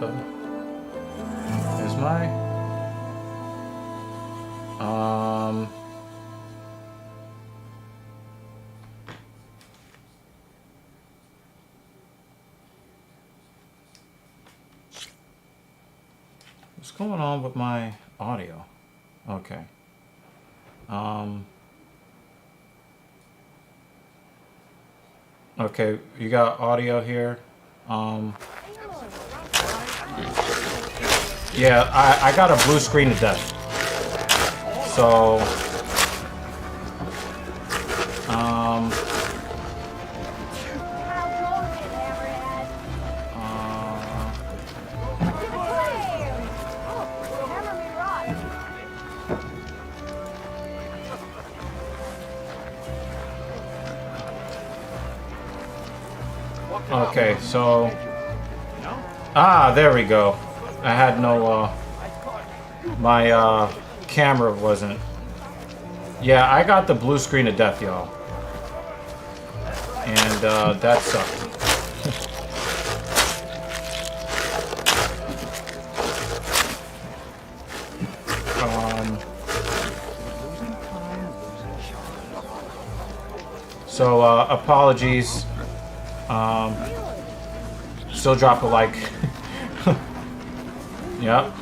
the... Is my... What's going on with my audio? Okay. Okay, you got audio here. Yeah, I got a blue screen to death. So, okay, so, there we go. I had no, my, camera wasn't. Yeah, I got the blue screen of death, y'all. And, that sucked. So, apologies. Still drop a like. Yep.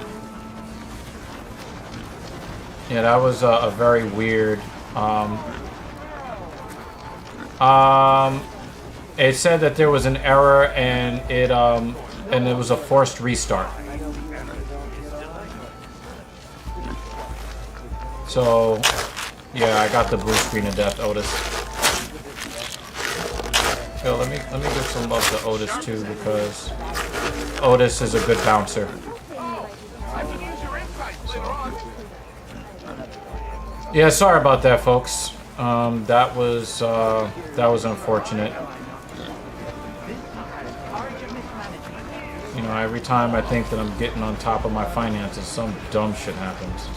Yeah, that was a very weird. It said that there was an error and it was a forced restart. So, yeah, I got the blue screen of death, Otis. Yo, let me give some love to Otis too, because Otis is a good bouncer. Yeah, sorry about that, folks. That was unfortunate. You know, every time I think that I'm getting on top of my finances, some dumb shit happens.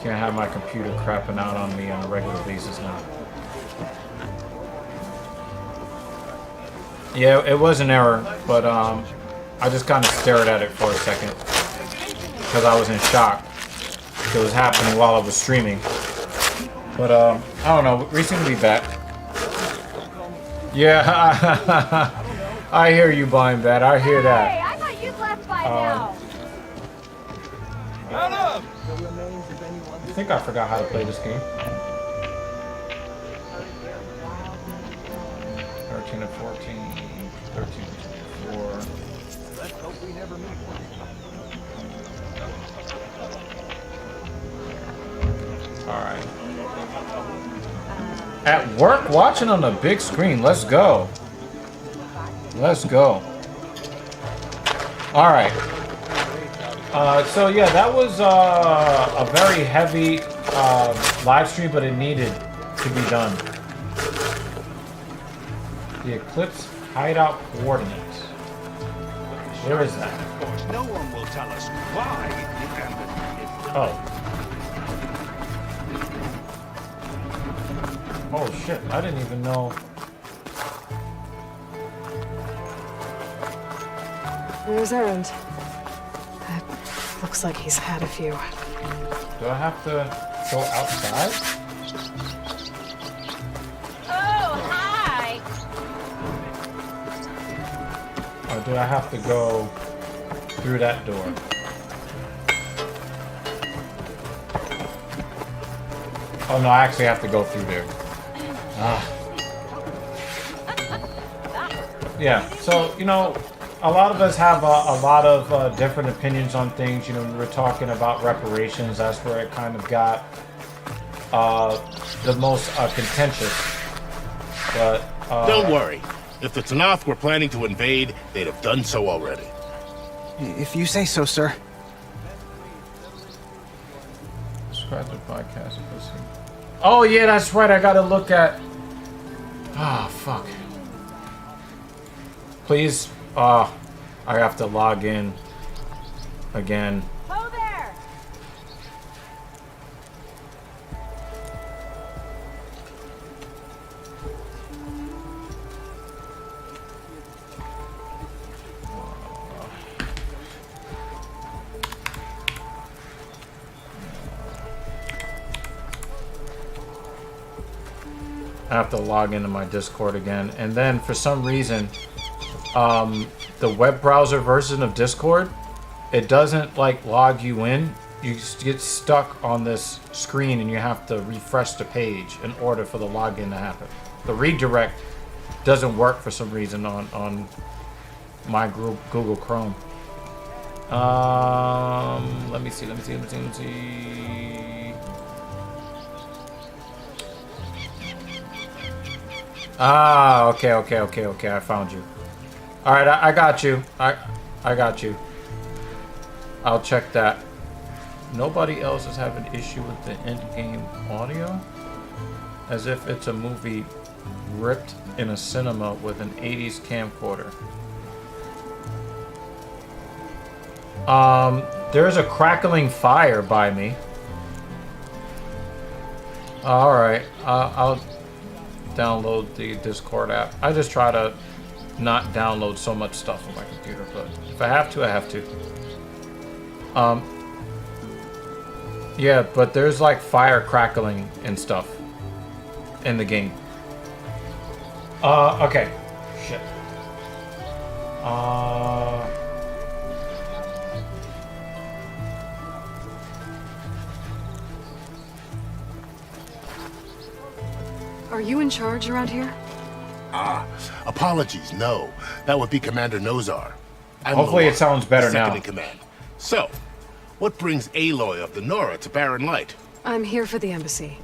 Can't have my computer crapping out on me on a regular basis now. Yeah, it was an error, but I just kind of stared at it for a second because I was in shock. It was happening while I was streaming. But I don't know, recently back. Yeah, I hear you, Blind Bat. I hear that. Hey, I thought you'd left by now. I think I forgot how to play this game. 13 and 14, 13 and 24. Let's hope we never meet one. Alright. At work, watching on the big screen. Let's go. Let's go. Alright. So yeah, that was a very heavy live stream, but it needed to be done. The Eclipse hideout coordinates. Where is that? Of course, no one will tell us why it abandoned it. Oh. Oh shit, I didn't even know. Where's Errand? Looks like he's had a few. Do I have to go outside? Oh, hi. Or do I have to go through that door? Oh no, I actually have to go through there. Ah. Yeah, so, you know, a lot of us have a lot of different opinions on things. You know, we were talking about reparations. That's where it kind of got the most contentious. But don't worry. If the Tanath were planning to invade, they'd have done so already. If you say so, sir. Subscribe to the podcast. Oh yeah, that's right. I gotta look at. Ah, fuck. Please. I have to log in again. Ho there. I have to log into my Discord again. And then for some reason, the web browser version of Discord, it doesn't like log you in. You just get stuck on this screen and you have to refresh the page in order for the login to happen. The redirect doesn't work for some reason on my Google Chrome. Let me see. Ah, okay. I found you. All right, I got you. I got you. I'll check that. Nobody else is having issue with the in-game audio, as if it's a movie ripped in a cinema with an 80s camcorder. There's a crackling fire by me. All right, I'll download the Discord app. I just try to not download so much stuff on my computer, but if I have to, I have to. Yeah, but there's like fire crackling and stuff in the game. Okay. Shit. Are you in charge around here? Apologies, no. That would be Commander Nozar. Hopefully it sounds better now. Second in command. So, what brings Aloy of the Nora to Barren Light? I'm here for the embassy.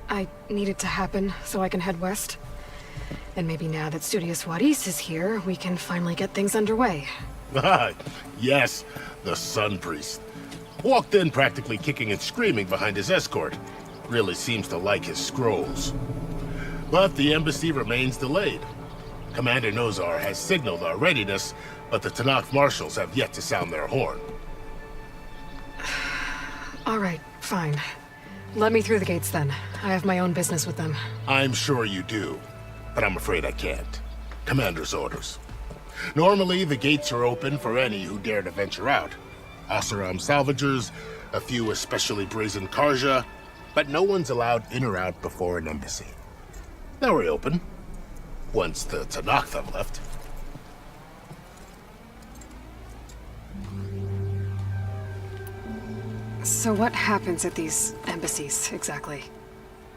I need it to happen so I can head west. And maybe now that Studious Wadis is here, we can finally get things underway. Yes, the Sun Priest. Walked in practically kicking and screaming behind his escort. Really seems to like his scrolls. But the embassy remains delayed. Commander Nozar has signaled our readiness, but the Tanakh marshals have yet to sound their horn. All right, fine. Let me through the gates then. I have my own business with them. I'm sure you do, but I'm afraid I can't. Commander's orders. Normally, the gates are open for any who dare to venture out. Oseram salvagers, a few especially brazen Karja, but no one's allowed in or out before an embassy. Now we're open, once the Tanakh have left. So what happens at these embassies, exactly?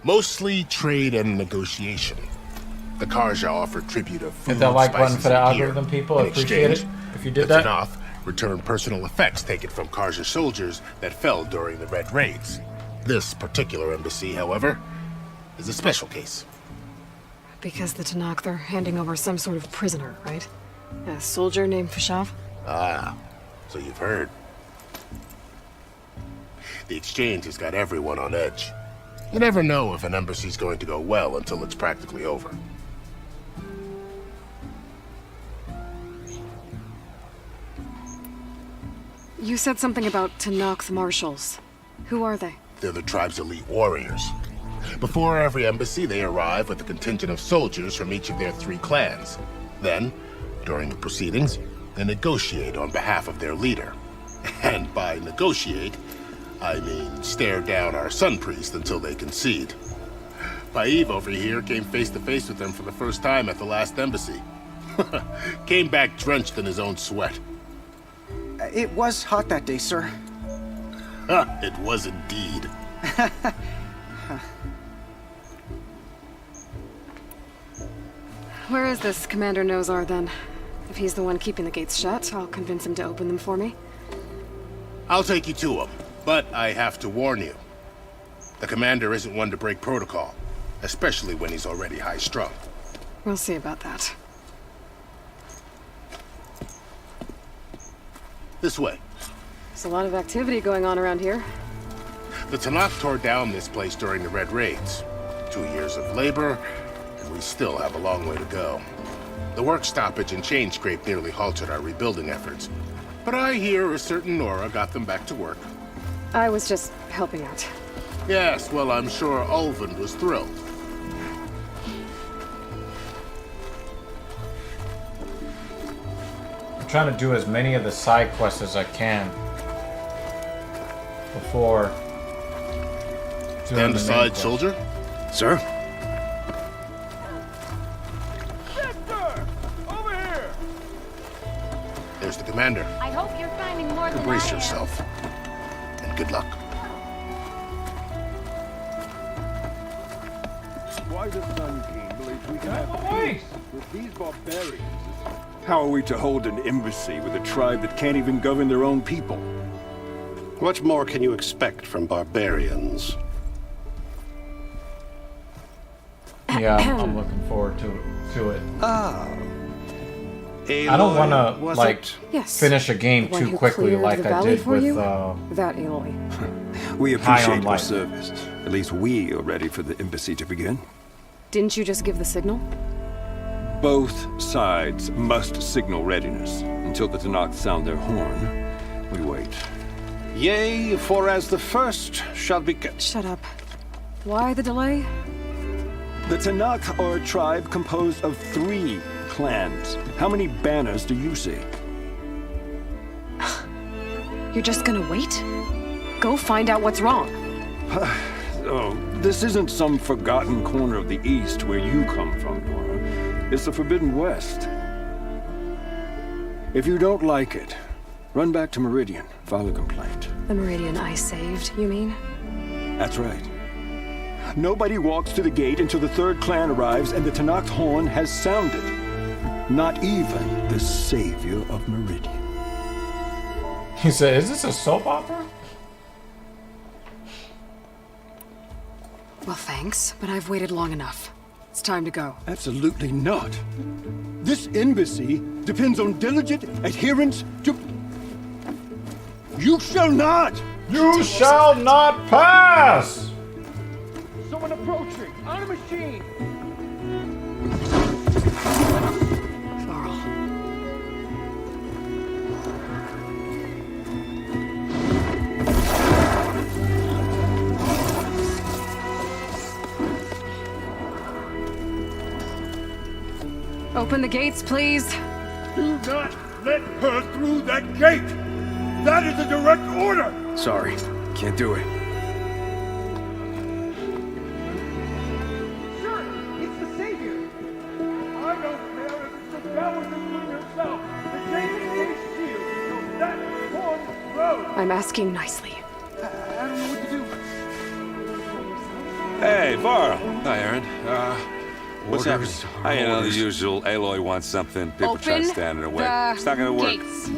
Mostly trade and negotiation. The Karja offer tribute of food, Hit that like button spices, for the and gear. algorithm, people. In Appreciate exchange, it if you did the that. Tanakh return personal effects taken from Karja soldiers that fell during the Red Raids. This particular embassy, however, is a special case. Because the Tanakh, they're handing over some sort of prisoner, right? A soldier named Fashav? Ah, so you've heard. The exchange has got everyone on edge. You never know if an embassy's going to go well until it's practically over. You said something about Tanakh marshals. Who are they? They're the tribe's elite warriors. Before every embassy, they arrive with a contingent of soldiers from each of their 3 clans. Then, during the proceedings, they negotiate on behalf of their leader. And by negotiate, I mean stare down our Sun Priest until they concede. Paeve over here came face to face with them for the first time at the last embassy. Came back drenched in his own sweat. It was hot that day, sir. It was indeed. Where is this Commander Nozar, then? If he's the one keeping the gates shut, I'll convince him to open them for me. I'll take you to him, but I have to warn you. The commander isn't one to break protocol, especially when he's already high-strung. We'll see about that. This way. There's a lot of activity going on around here. The Tanakh tore down this place during the Red Raids. 2 years of labor, and we still have a long way to go. The work stoppage and chain scrape nearly halted our rebuilding efforts. But I hear a certain Nora got them back to work. I was just helping out. Yes, well, I'm sure Ulvin was thrilled. I'm trying to do as many of the side quests as I can before doing Stand the main aside, quest. soldier. Sir? Commander, I hope you're finding more than brace I am. yourself. And good luck. Why the Sun King believes we can have peace with these barbarians? How are we to hold an embassy with a tribe that can't even govern their own people? What more can you expect from barbarians? Yeah, I'm looking forward to it. Aloy, I don't want to was like it? Yes. finish a game The one too who quickly cleared like the I valley did for with you? That Aloy. We High on appreciate your life. service. At least we are ready for the embassy to begin. Didn't you just give the signal? Both sides must signal readiness. Until the Tanakh sound their horn, we wait. Yea, for as the first shall be... Shut up. Why the delay? The Tanakh are a tribe composed of 3 clans. How many banners do you see? You're just gonna wait? Go find out what's wrong. Oh, this isn't some forgotten corner of the East where you come from, Dora. It's the Forbidden West. If you don't like it, run back to Meridian, file a complaint. The Meridian I saved, you mean? That's right. Nobody walks to the gate until the 3rd clan arrives and the Tanakh horn has sounded. Not even the savior of Meridian. He said, "Is this a soap opera?" Well, thanks, but I've waited long enough. It's time to go. Absolutely not. This embassy depends on diligent adherence to... You shall not! You shall not pass. Someone approaching! On a machine! Varl. Open the gates, please. Do not let her through that gate! That is a direct order! Sorry, can't do it. Sure, it's the savior! I don't care if it's the coward between yourself! The gate is sealed until that horn blows! I'm asking nicely. I don't know what to do. Hey, Varl. Hi, Aaron. What's happening? Orders. You know, the usual. Aloy wants something. People try Open standing in the way. the It's not gonna work. gates.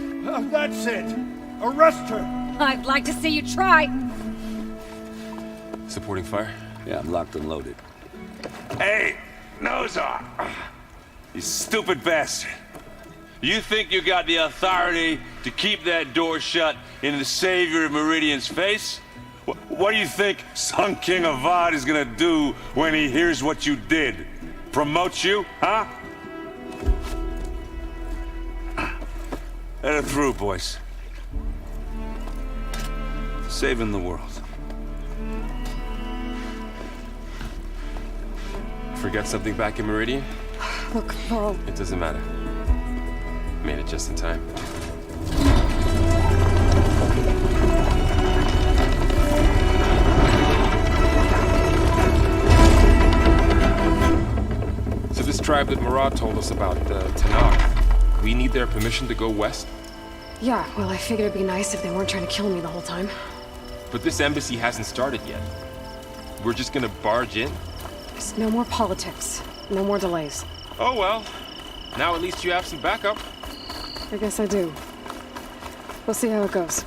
That's it! Arrest her! I'd like to see you try. Supporting fire? Yeah, I'm locked and loaded. Hey, Nozar! You stupid bastard. You think you got the authority to keep that door shut in the savior of Meridian's face? What do you think Sun King Avad is gonna do when he hears what you did? Promote you, huh? Let her through, boys. Saving the world. Forget something back in Meridian? Look, Varl, It doesn't matter. Made it just in time. So this tribe that Murad told us about, the Tanakh, we need their permission to go west? yeah, well, I figured it'd be nice if they weren't trying to kill me the whole time. But this embassy hasn't started yet. We're just gonna barge in? There's no more politics. No more delays. Oh well. Now at least you have some backup. I guess I do. We'll see how it goes.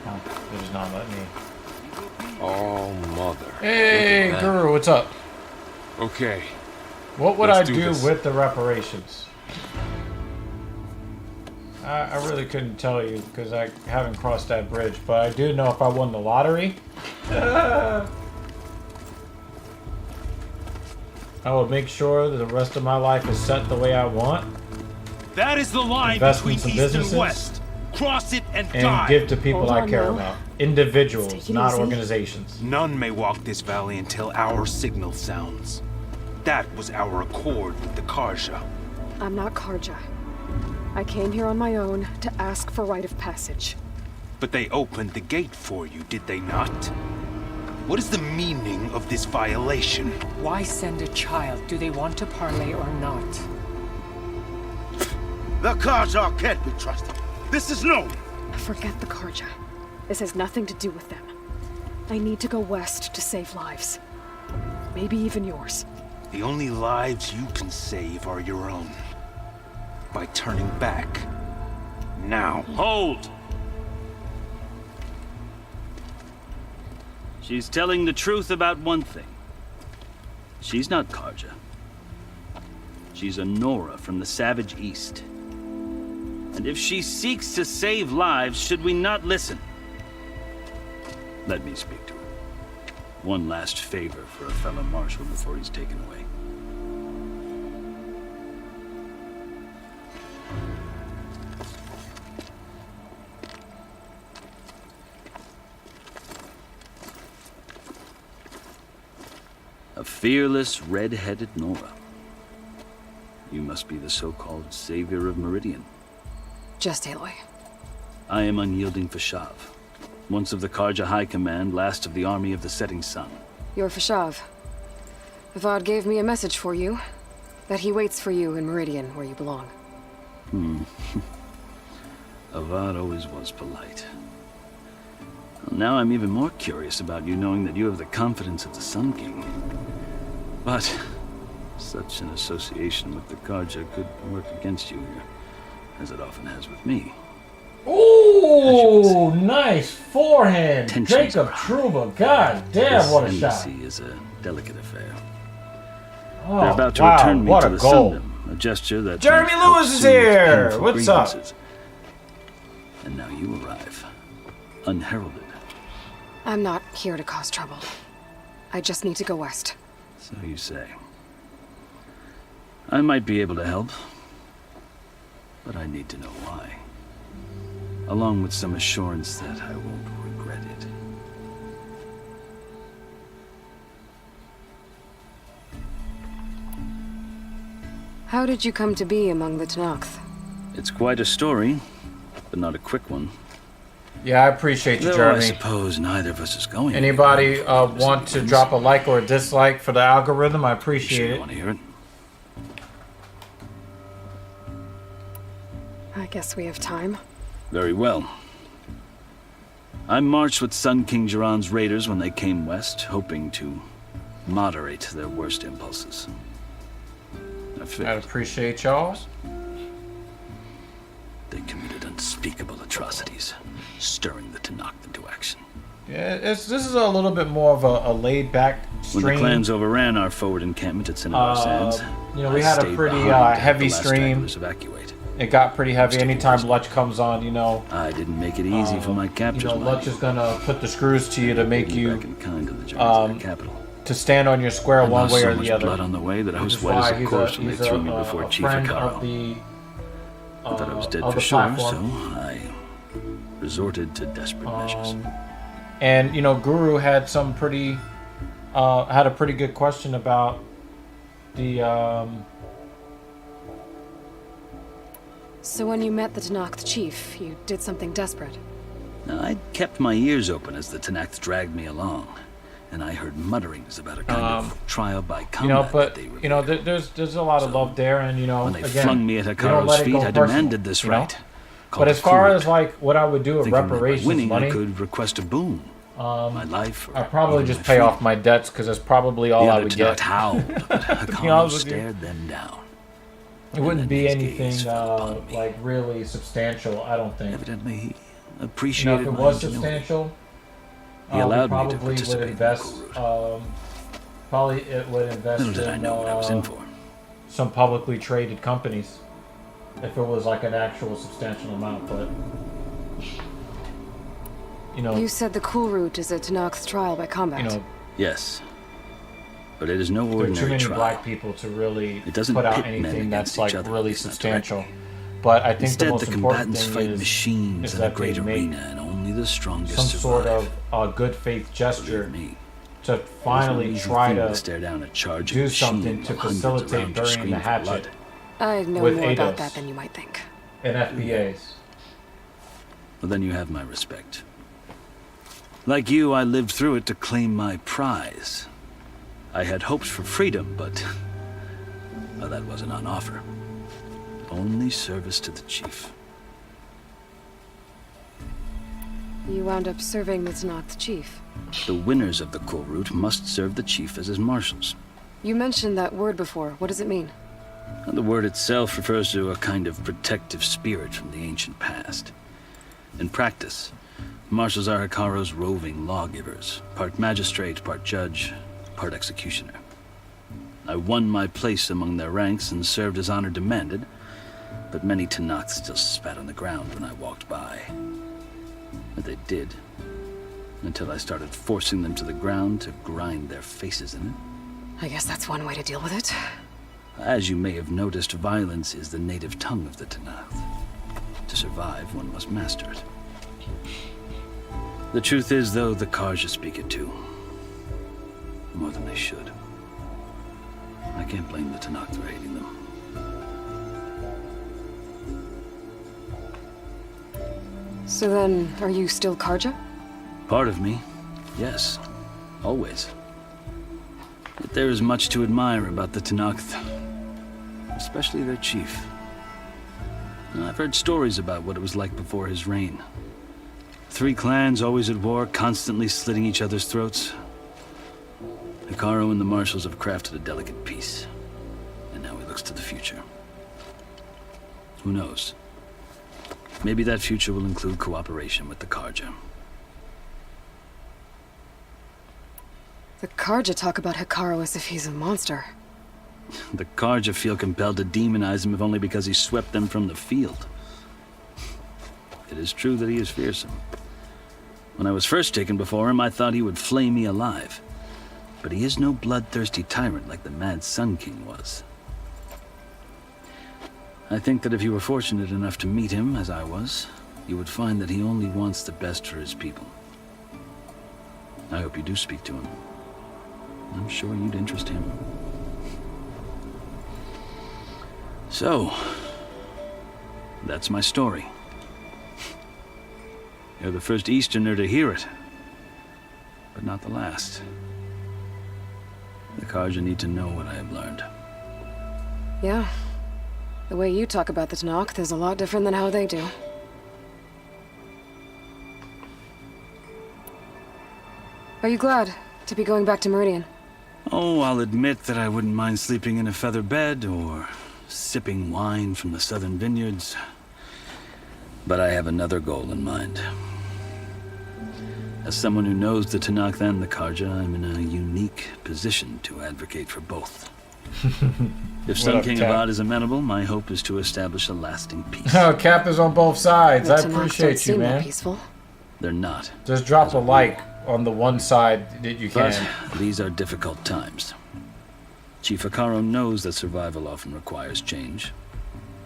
Oh, they're just not letting me. Oh, mother. Hey, Look at that. Guru, what's up? Okay. What would Let's I do do this. with the reparations? I really couldn't tell you because I haven't crossed that bridge, but I do know if I won the lottery, I will make sure that the rest of my life is set the way I want That is the line between Investments in East businesses. and West. Cross it and and die. give to people Hold I on care now. about. Take Individuals, it not easy. organizations. None may walk this valley until our signal sounds. That was our accord with the Karja. I'm not Karja. I came here on my own to ask for rite of passage. But they opened the gate for you, did they not? What is the meaning of this violation? Why send a child? Do they want to parley or not? The Karja can't be trusted. This is known. Forget the Karja. This has nothing to do with them. I need to go west to save lives. Maybe even yours. The only lives you can save are your own. By turning back. Now. Hold! She's telling the truth about one thing. She's not Karja. She's a Nora from the Savage East. And if she seeks to save lives, should we not listen? Let me speak to her. One last favor for a fellow marshal before he's taken away. A fearless, red-headed Nora. You must be the so-called savior of Meridian. Just Aloy. I am unyielding Fashav. Once of the Karja High Command, last of the army of the Setting Sun. You're Fashav. Avad gave me a message for you. That he waits for you in Meridian, where you belong. Avad always was polite. Well, now I'm even more curious about you, knowing that you have the confidence of the Sun King. But such an association with the Karja could work against you here, as it often has with me. Ooh, nice forehand, Tensions Jacob are high. Truba. God damn, what a shot! Embassy is a delicate affair. Oh, They're about to wow, return me what to a the goal. Sundom, a gesture that Jeremy might help Lewis is soothe here. painful What's up? grievances. And now you arrive, unheralded. I'm not here to cause trouble. I just need to go west. So you say. I might be able to help, but I need to know why. Along with some assurance that I won't regret it. How did you come to be among the Tenakth? It's quite a story, but not a quick one. Yeah, I appreciate you, Though Jeremy. I suppose neither of us is going. Anybody want to drop a like or a dislike for the algorithm? I appreciate it. Want to hear it? I guess we have time. Very well. I marched with Sun King Jiran's raiders when they came west, hoping to moderate their worst impulses. I appreciate y'all. They committed unspeakable atrocities, stirring the Tenakth into action. Yeah, this is a little bit more of a laid-back stream. When the clans overran our forward encampment at Cinnabar Sands, you know, we had a pretty heavy stream. Evacuate. It got pretty heavy. Anytime Lutch comes on, you know. I didn't make it easy for my captors. You know, Lutch is gonna put the screws to you to make you capital. to stand on your square one way or the other. Blood on the way that I was wet as a corpse when they threw me before Chief Akaro. I thought I was dead for sure, so I resorted to desperate measures. And you know, Guru had some pretty had a pretty good question about the So when you met the Tenakth chief, you did something desperate. I'd kept my ears open as the Tenakth dragged me along, and I heard mutterings about a kind of trial by combat. You know, but you know, there's a lot of love there, and you know, when they again, flung me at Hikaru's feet, I demanded this right. But as far as like what I would do with reparations winning, money, I could request a boon. My life. I'd probably just pay off my debts because that's probably all I would get. The other howled, but Hikaru stared them down. It wouldn't be anything like really substantial, I don't think. Evidently, he appreciated if it my was ingenuity. substantial, He allowed me to probably participate would in invest. Probably it would invest Little did I know what I was in for. Some publicly traded companies, if it was like an actual substantial amount. But you know, You said the cool route is a Tenakth trial by combat. you know, Yes. But it is no there are ordinary too many trial. black people to really It doesn't put out pit men anything that's against like each other, really at least not substantial. directly. But I think Instead, the most the important combatants thing fight is machines in a that great they make arena, and only the strongest some survive. sort of good faith gesture Me. to finally Easy try thing to stare down a charging do machine something to while hundreds facilitate around you burying scream the for hatchet blood. I know with more about ADOS that than you might think. and FBAs. Well, then you have my respect. Like you, I lived through it to claim my prize. I had hopes for freedom, but well, that wasn't on offer. Only service to the chief. You wound up serving the Tanakh chief. The winners of the Cool Route must serve the chief as his marshals. You mentioned that word before. What does it mean? And the word itself refers to a kind of protective spirit from the ancient past. In practice, marshals are Hikaro's roving lawgivers, part magistrate, part judge, part executioner. I won my place among their ranks and served as honor demanded, but many Tanakhs still spat on the ground when I walked by. But they did, until I started forcing them to the ground to grind their faces in it. I guess that's one way to deal with it. As you may have noticed, violence is the native tongue of the Tanakh. To survive, one must master it. The truth is, though, the Karja speak it too. More than they should. I can't blame the Tanakh for hating them. So then, are you still Karja? Part of me, yes. Always. Yet there is much to admire about the Tanakh, especially their chief. I've heard stories about what it was like before his reign. 3 clans always at war, constantly slitting each other's throats. Hikaru and the marshals have crafted a delicate peace, and now he looks to the future. Who knows? Maybe that future will include cooperation with the Karja. The Karja talk about Hikaru as if he's a monster. The Karja feel compelled to demonize him if only because he swept them from the field. It is true that he is fearsome. When I was first taken before him, I thought he would flay me alive. But he is no bloodthirsty tyrant like the Mad Sun King was. I think that if you were fortunate enough to meet him, as I was, you would find that he only wants the best for his people. I hope you do speak to him. I'm sure you'd interest him. So, that's my story. You're the first Easterner to hear it, but not the last. The Karja need to know what I have learned. Yeah. The way you talk about the Tanakh is a lot different than how they do. Are you glad to be going back to Meridian? Oh, I'll admit that I wouldn't mind sleeping in a feather bed or sipping wine from the southern vineyards. But I have another goal in mind. As someone who knows the Tanakh and the Karja, I'm in a unique position to advocate for both. If Sun King Avad is amenable, my hope is to establish a lasting peace. Oh, Cap is on both sides. The I Tanakh appreciate don't you, seem man. that peaceful. They're not. Just drop a like on the one side that you can. But these are difficult times. Chief Hikaru knows that survival often requires change,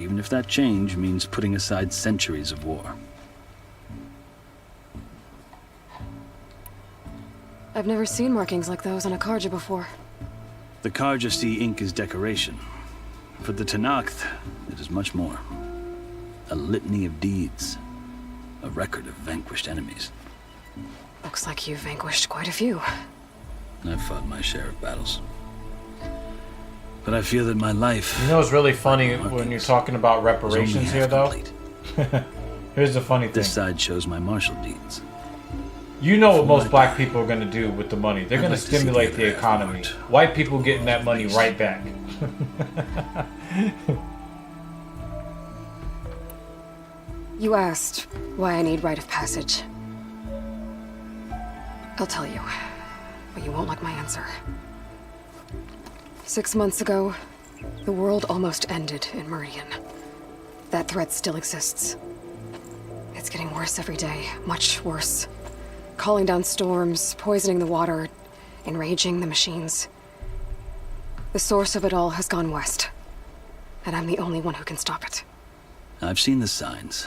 even if that change means putting aside centuries of war. I've never seen markings like those on a Karja before. The Karja see ink as decoration. For the Tanakh, it is much more. A litany of deeds. A record of vanquished enemies. Looks like you've vanquished quite a few. I've fought my share of battles. But I feel that my life... You know what's really funny when you're talking about reparations here, though? Here's the funny thing. This side shows my martial deeds. You know what most black people are going to do with the money. They're going to stimulate the economy. White people getting that money right back. You asked why I need rite of passage. I'll tell you, but you won't like my answer. 6 months ago, the world almost ended in Meridian. That threat still exists. It's getting worse every day, much worse. Calling down storms, poisoning the water, enraging the machines. The source of it all has gone west, and I'm the only one who can stop it. I've seen the signs.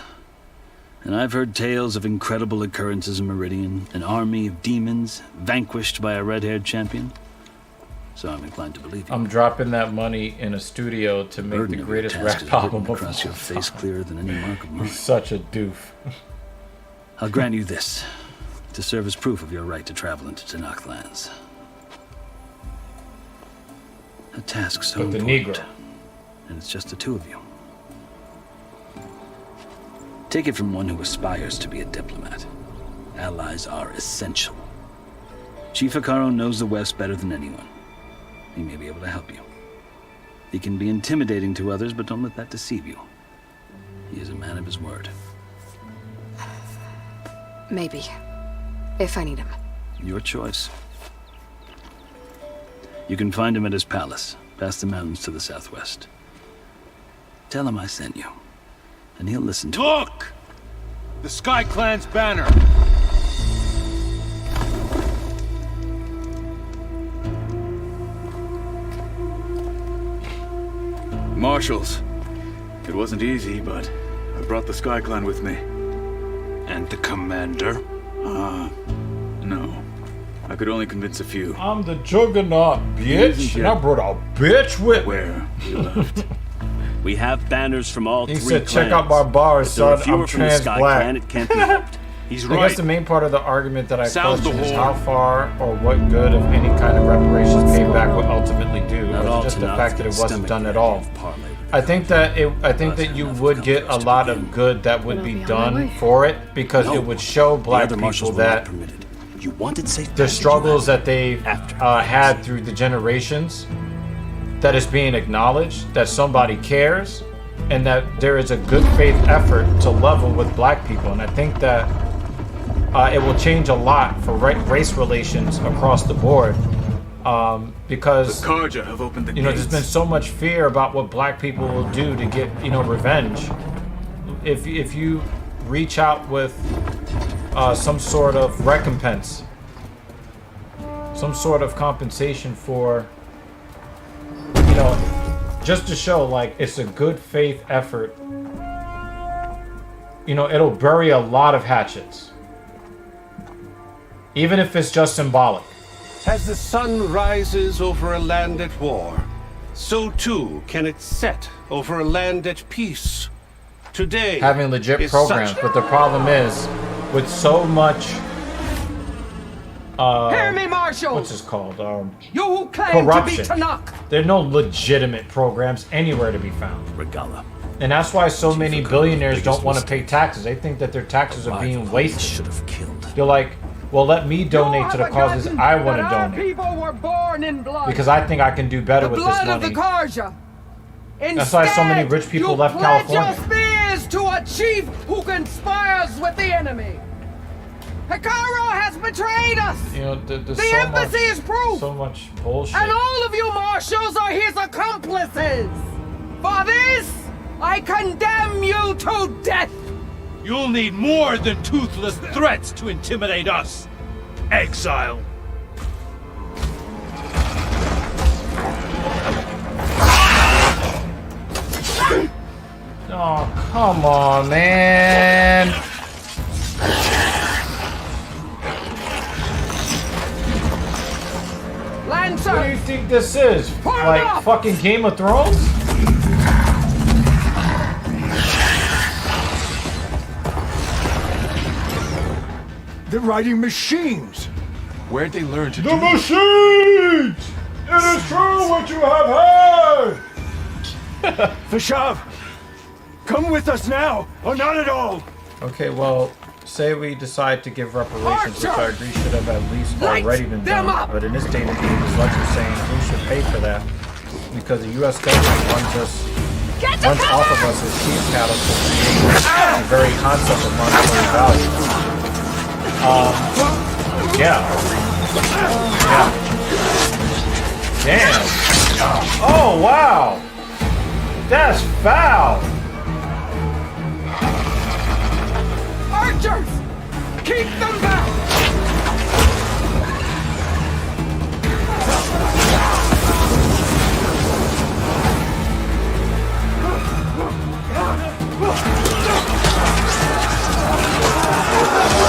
And I've heard tales of incredible occurrences in Meridian, an army of demons vanquished by a red-haired champion. So I'm inclined to believe you. I'm dropping that money in a studio to make the greatest rap album of across your face clearer than any mark of mine. You're such a doof. I'll grant you this, to serve as proof of your right to travel into Tanakh lands. A task so With the important, Negro. and it's just the two of you. Take it from one who aspires to be a diplomat. Allies are essential. Chief Hikaru knows the West better than anyone. He may be able to help you. He can be intimidating to others, but don't let that deceive you. He is a man of his word. Maybe. If I need him. Your choice. You can find him at his palace, past the mountains to the southwest. Tell him I sent you, and he'll listen to it. Look! The Sky Clan's banner! Marshals. It wasn't easy, but I brought the Sky Clan with me. And the commander? No. I could only convince a few. I'm the juggernaut, bitch. And I brought a bitch with me. Where we left. We have banners from all He three said, clans. check out my bars, If there are son. fewer I'm from the trans Sky black. Clan, it can't be helped. He's I right. guess the main part of the argument that I Sound the question is horn. how far or what good of any kind of reparations paid back would ultimately do, Not or all just the Tanakhs fact that can it wasn't stomach done the at all. idea of parley with I think that you would get a lot of good that would be done for it because it would show black other people marshals were not that permitted. You wanted safe the passage, struggles you that they've had through the generations, that is being acknowledged, that somebody cares, and that there is a good faith effort to level with black people. And I think that it will change a lot for race relations across the board, because The Karja have opened the there's gates. been so much fear about what black people will do to get revenge. If you reach out with some sort of recompense, some sort of compensation for, just to show like it's a good faith effort, it'll bury a lot of hatchets. Even if it's just symbolic. As the sun rises over a land at war, so too can it set over a land at peace. Today, Having legit is programs, such- but the problem is, with so much Hear me, Marshal! what's this called? You who claim Corruption. to be Tanakh! There are no legitimate programs anywhere to be found. Regala. And that's why so many billionaires don't want to pay taxes. They think that their taxes are being wasted. Should have killed. They're like, well, let me donate to the You have causes forgotten I want to that our donate. people were born in blood. Because I think I can do better the with this blood of the money. Karja. That's why so many rich people you left pledge California. your spears to a chief who conspires with the enemy. Hikaru has betrayed us. There's The so embassy much, is proof. so much bullshit. And all of you marshals are his accomplices. For this, I condemn you to death. You'll need more than toothless threats to intimidate us. Exile. Oh, come on, man. Lancer. What do you think this is? Fire Like up! fucking Game of Thrones? They're riding machines. Where'd they learn to The do machines! It is true what you have heard! Vashav, come with us now, or not at all. Okay, well, say we decide to give reparations, which I Archer! agree should have at least Light already been them done. up! But in this day and age, as Lex was saying, who should pay for that? Because the U.S. government runs off of us as sheep cattle to create the very concept of monetary value. Yeah. Damn. Oh, wow. That's foul. Archers, keep them back.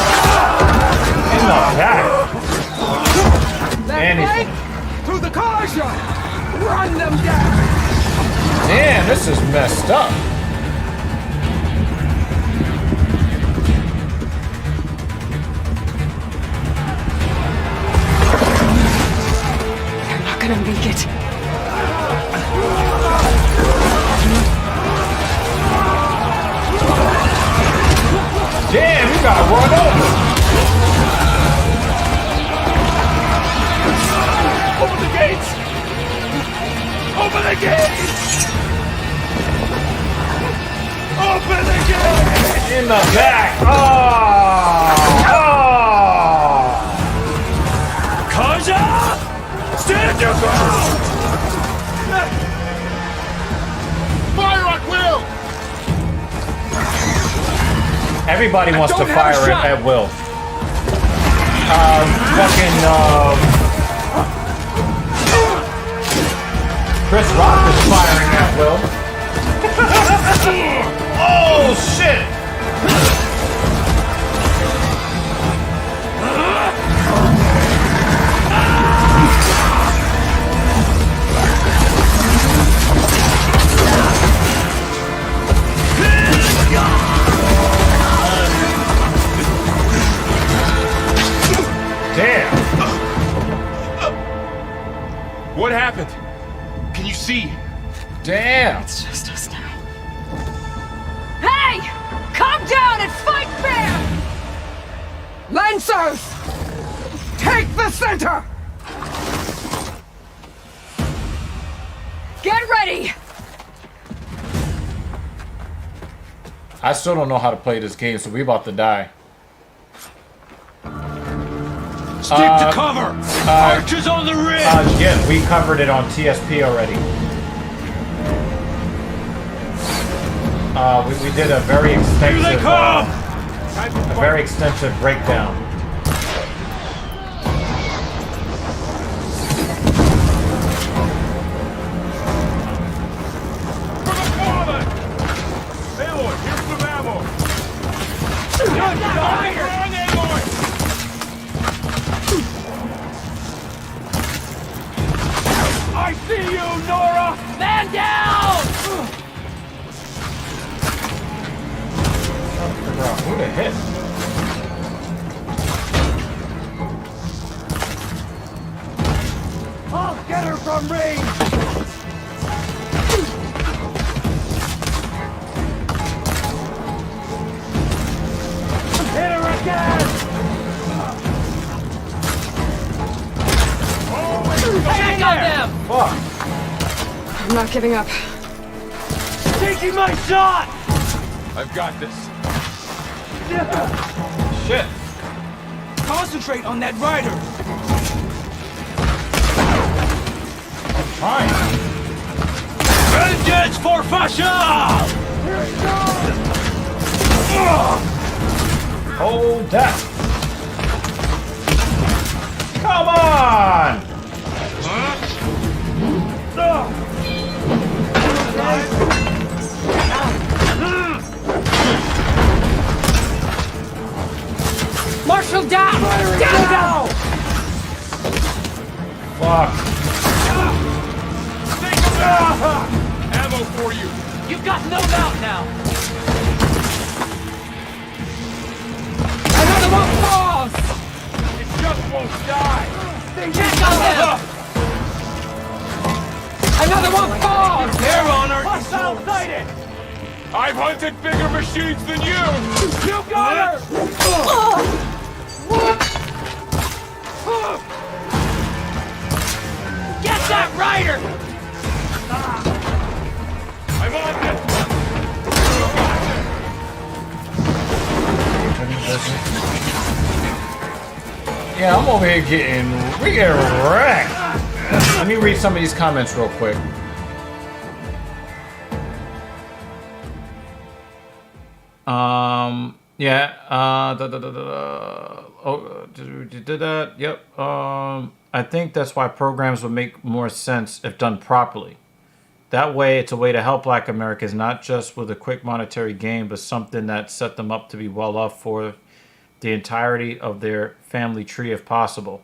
In the back. Left Anything. flank through the Karja. Run them down. Damn, this is messed up. take it. Damn, you got run over. Open the gates! Open the gates! Open the gates! In the back. Oh! Kaja! Stand your ground! Fire at will! Everybody wants to fire at will. Chris Rock is firing at will. Oh shit! Damn! What happened? Can you see? Damn! It's just us now. Hey! Calm down and fight fair! Lancers! Take the center! Get ready! I still don't know how to play this game, so we about to die. Stick to cover! Archers on the ridge! Yeah, we covered it on TSP already. We did a very extensive, Here they come! A very extensive breakdown. For the father! Aloy, here's some ammo! Wrong, Aloy! I see you, Nora! Man down! Who to hit? I'll get her from range! Hit her again! Check on them! Fuck! I'm not giving up. Taking my shot! I've got this. Shit! Concentrate on that rider! Fine. Vengeance for Fasha! Hold that! Come on! Marshal down! Down! Fuck. Ammo for you. You've got no doubt now! Another one falls! It just won't die. Check on them! Another one falls! They're on her! Hostile sighted! I've hunted bigger machines than you. You got her! Get that rider! I'm on this. Yeah, I'm over here getting wrecked. Let me read some of these comments real quick. Yeah, oh, did that? Yep. I think that's why programs would make more sense if done properly. That way, it's a way to help Black Americans, not just with a quick monetary gain, but something that set them up to be well off for the entirety of their family tree, if possible.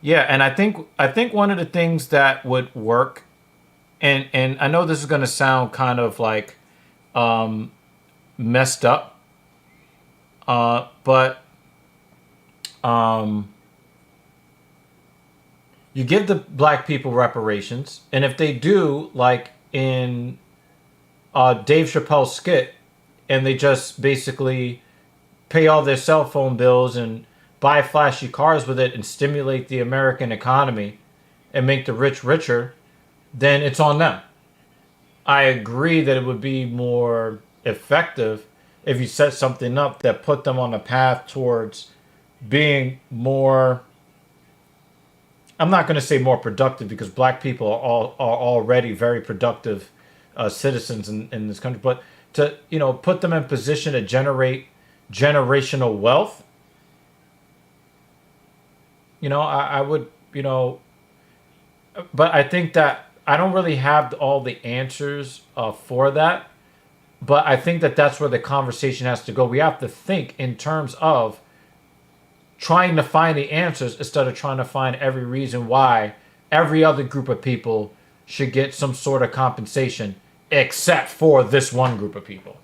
Yeah, and I think one of the things that would work, and I know this is going to sound kind of like messed up, but you give the black people reparations, and if they do, like in Dave Chappelle's skit, and they just basically pay all their cell phone bills and buy flashy cars with it and stimulate the American economy and make the rich richer, then it's on them. I agree that it would be more effective if you set something up that put them on a path towards being more, I'm not going to say more productive, because black people are already very productive citizens in this country, but to, you know, put them in position to generate generational wealth. You know, I would, you know, but I think that I don't really have all the answers for that. But I think that that's where the conversation has to go. We have to think in terms of trying to find the answers instead of trying to find every reason why every other group of people should get some sort of compensation except for this one group of people.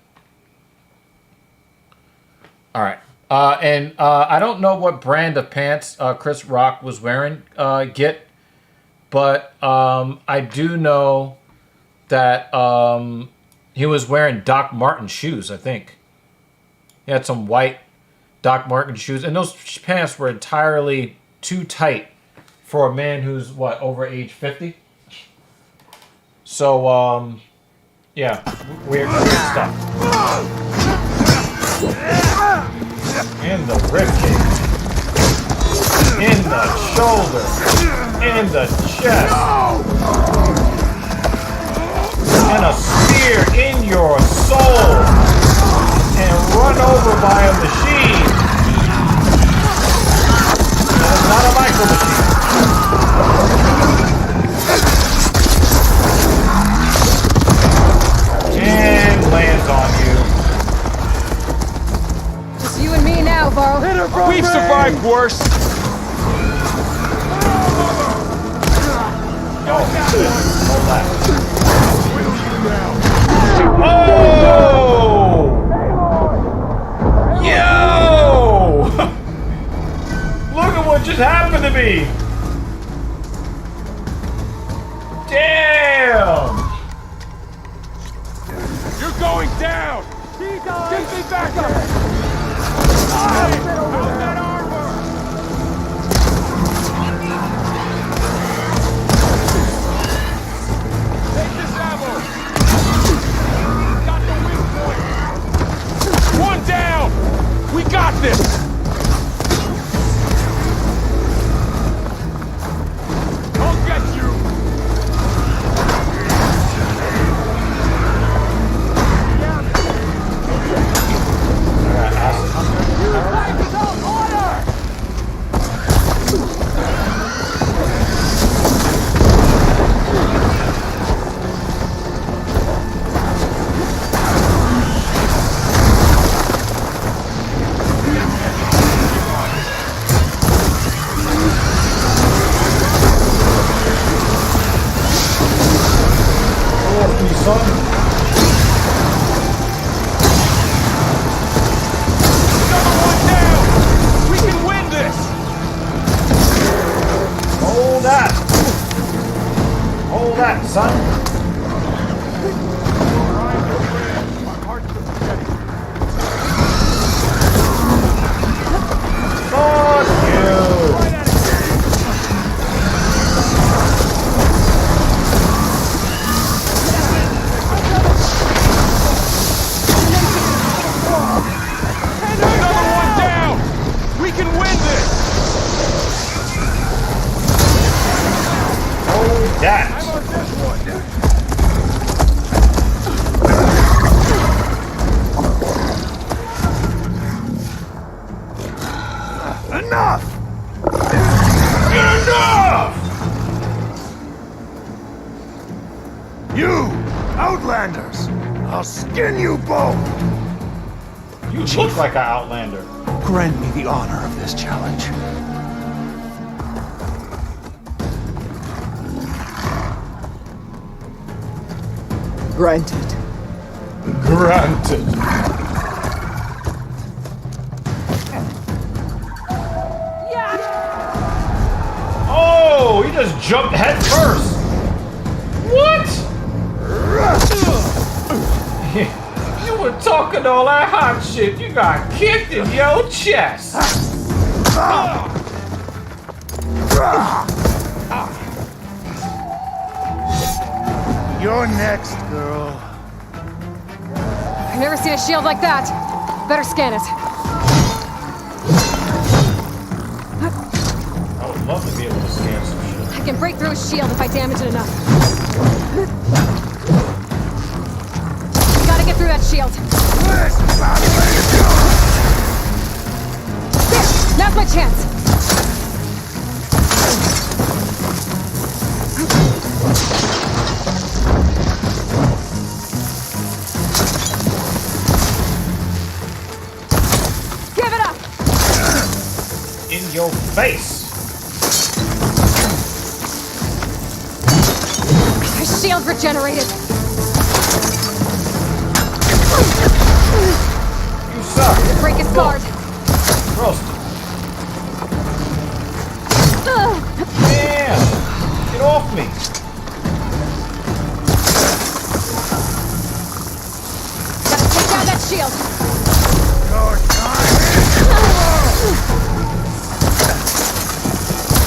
All right. And I don't know what brand of pants Chris Rock was wearing, but I do know that he was wearing Doc Marten shoes, I think. He had some white Doc Marten shoes, and those pants were entirely too tight for a man who's, what, over age 50? So, yeah, weird stuff. In the ribcage, in the shoulder, in the chest, and a spear in your soul, and run over by a machine. That is not a micro machine. And lands on you. Just you and me now, Varl. We've survived worse. Hold that. Oh! Yo! Look at what just happened to me! Damn! You're going down! Get me back up! Hey, how's that armor? Take this ammo! Got the weak point! One down! We got this! I'll get you! Look like an outlander. Grant me the honor of this challenge. Granted. Granted. Oh, he just jumped head first. What? You were talking all that hot shit. You got kicked in your chest. You're next, girl. I've never seen a shield like that. Better scan it. I would love to be able to scan some shit. I can break through a shield if I damage it enough. Gotta get through that shield. There! Now's my chance. Give it up! In your face! My shield regenerated. You suck. Break his guard. Roast. Damn! Get off me! Gotta take down that shield.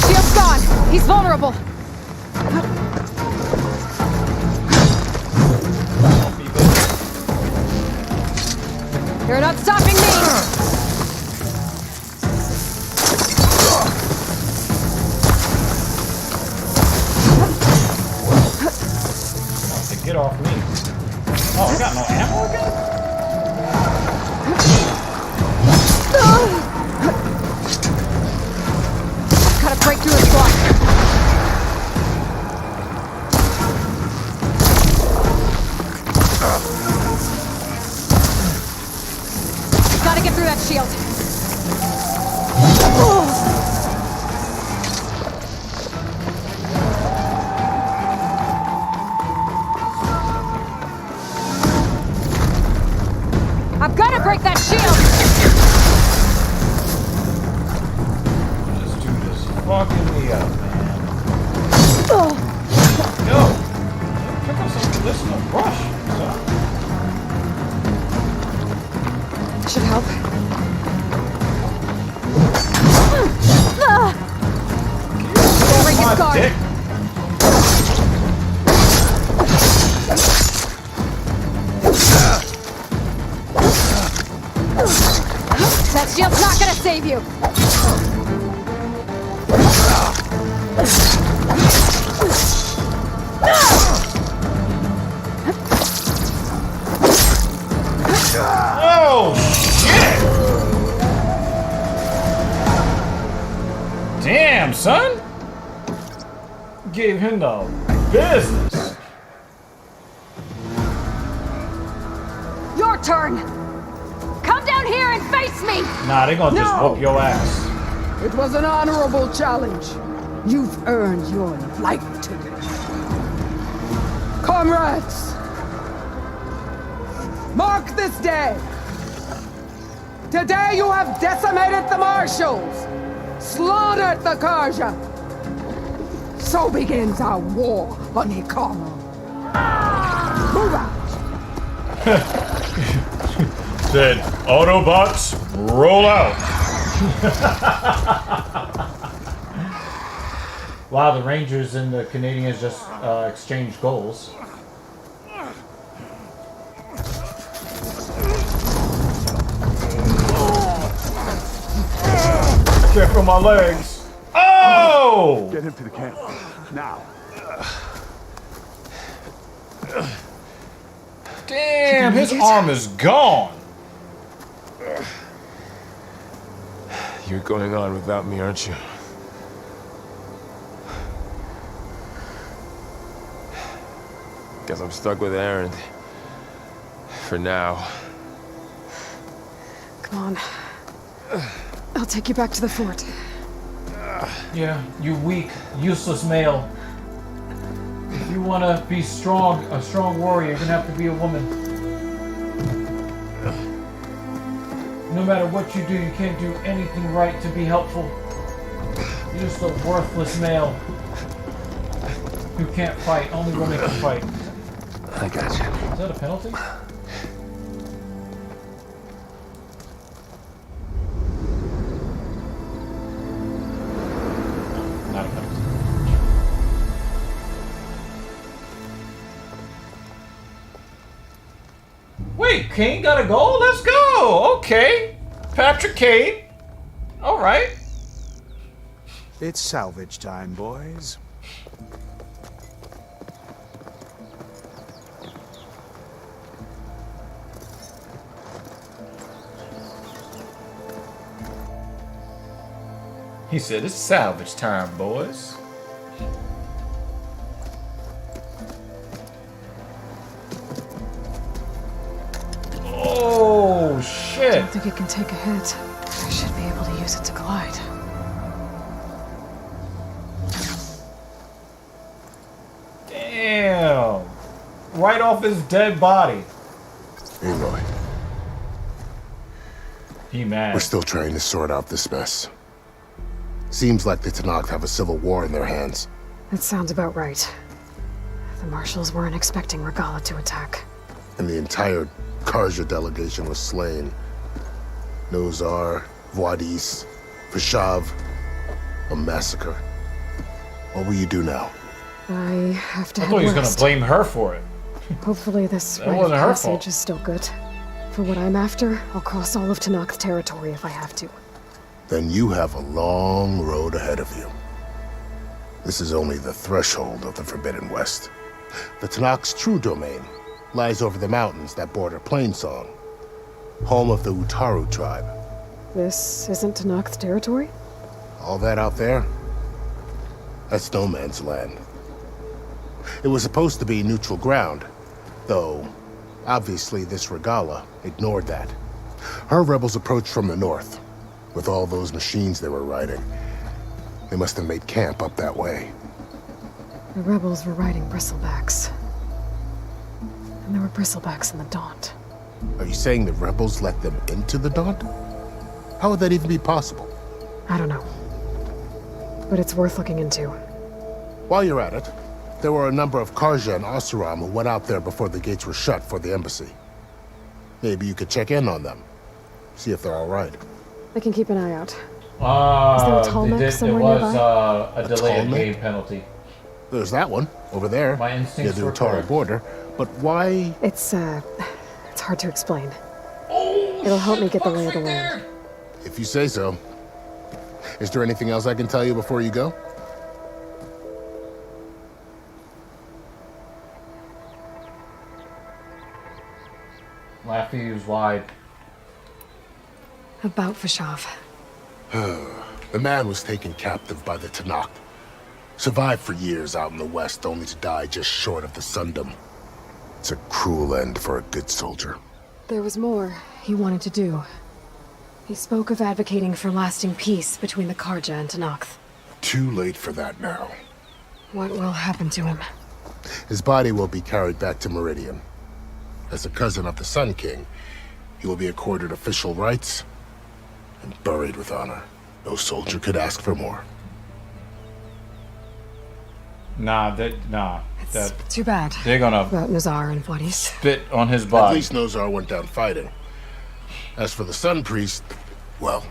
Shield's gone. He's vulnerable. You're not stopping me! Get off me. Oh, I got no ammo again? Gotta break through his block. Gotta get through that shield. I've gotta break that shield! This dude is fucking me up, man. Yo! Pick up some medicinal brush, son. Should help. Break his guard. Dick. That shield's not gonna save you! Oh, shit! Damn, son! Gave him the business. Your turn! Come down here and face me! Nah, they gonna just No. whoop your ass. It was an honorable challenge. You've earned your life today. Comrades! Mark this day! Today you have decimated the Marshals! Slaughtered the Karja! So begins our war on Ikama. Move out! Said, Autobots, roll out. Wow, the Rangers and the Canadians just exchanged goals. Careful my legs. Oh! Get him to the camp. Now. Damn, his arm is gone. You're going on without me, aren't you? Guess I'm stuck with Aaron. For now. Come on. I'll take you back to the fort. Yeah, you weak, useless male. If you want to be strong, a strong warrior, you're going to have to be a woman. No matter what you do, you can't do anything right to be helpful. You're just a worthless male. Who can't fight? Only women can fight. I got you. Is that a penalty? Not a penalty. Wait, Kane got a goal? Let's go! Okay. Patrick Kane. Alright. It's salvage time, boys. He said, it's salvage time, boys. Oh, I shit. don't think it can take a hit. I should be able to use it to glide. Damn. Right off his dead body. Aloy, He mad. we're still trying to sort out this mess. Seems like the Tenakth have a civil war in their hands. That sounds about right. The marshals weren't expecting Regala to attack. And the entire Karja delegation was slain. Nozar, Voidis, Vashav, a massacre. What will you do now? I have to I head thought he was west. gonna blame her for it. Hopefully this That rite of wasn't her passage fault. is still good. For what I'm after, I'll cross all of Tenakth territory if I have to. Then you have a long road ahead of you. This is only the threshold of the Forbidden West. The Tenakth's true domain lies over the mountains that border Plainsong, home of the Utaru tribe. This isn't Tenakth territory? All that out there, that's no man's land. It was supposed to be neutral ground, though obviously this Regala ignored that. Her rebels approached from the north, with all those machines they were riding. They must have made camp up that way. The rebels were riding bristlebacks. And there were bristlebacks in the Daunt. Are you saying the rebels let them into the Daunt? How would that even be possible? I don't know. But it's worth looking into. While you're at it, there were a number of Karja and Oseram who went out there before the gates were shut for the embassy. Maybe you could check in on them. See if they're all right. I can keep an eye out. Is there a tall neck It somewhere was nearby? a delay of Tall game neck? penalty. There's that one, over there, My near instincts the were Utaru correct. border. But why? It's hard to explain. It'll help me get the lay of the land. If you say so. Is there anything else I can tell you before you go? Laffy was wide. About Vashav. The man was taken captive by the Tenakth. Survived for years out in the west, only to die just short of the Sundom. It's a cruel end for a good soldier. There was more he wanted to do. He spoke of advocating for lasting peace between the Karja and Tenakth. Too late for that now. What will happen to him? His body will be carried back to Meridian. As a cousin of the Sun King, he will be accorded official rights and buried with honor. No soldier could ask for more. Nah. It's too bad. They're gonna About Nazar and Voidis. spit on his At body. least Nozar went down fighting. As for the Sun Priest, well,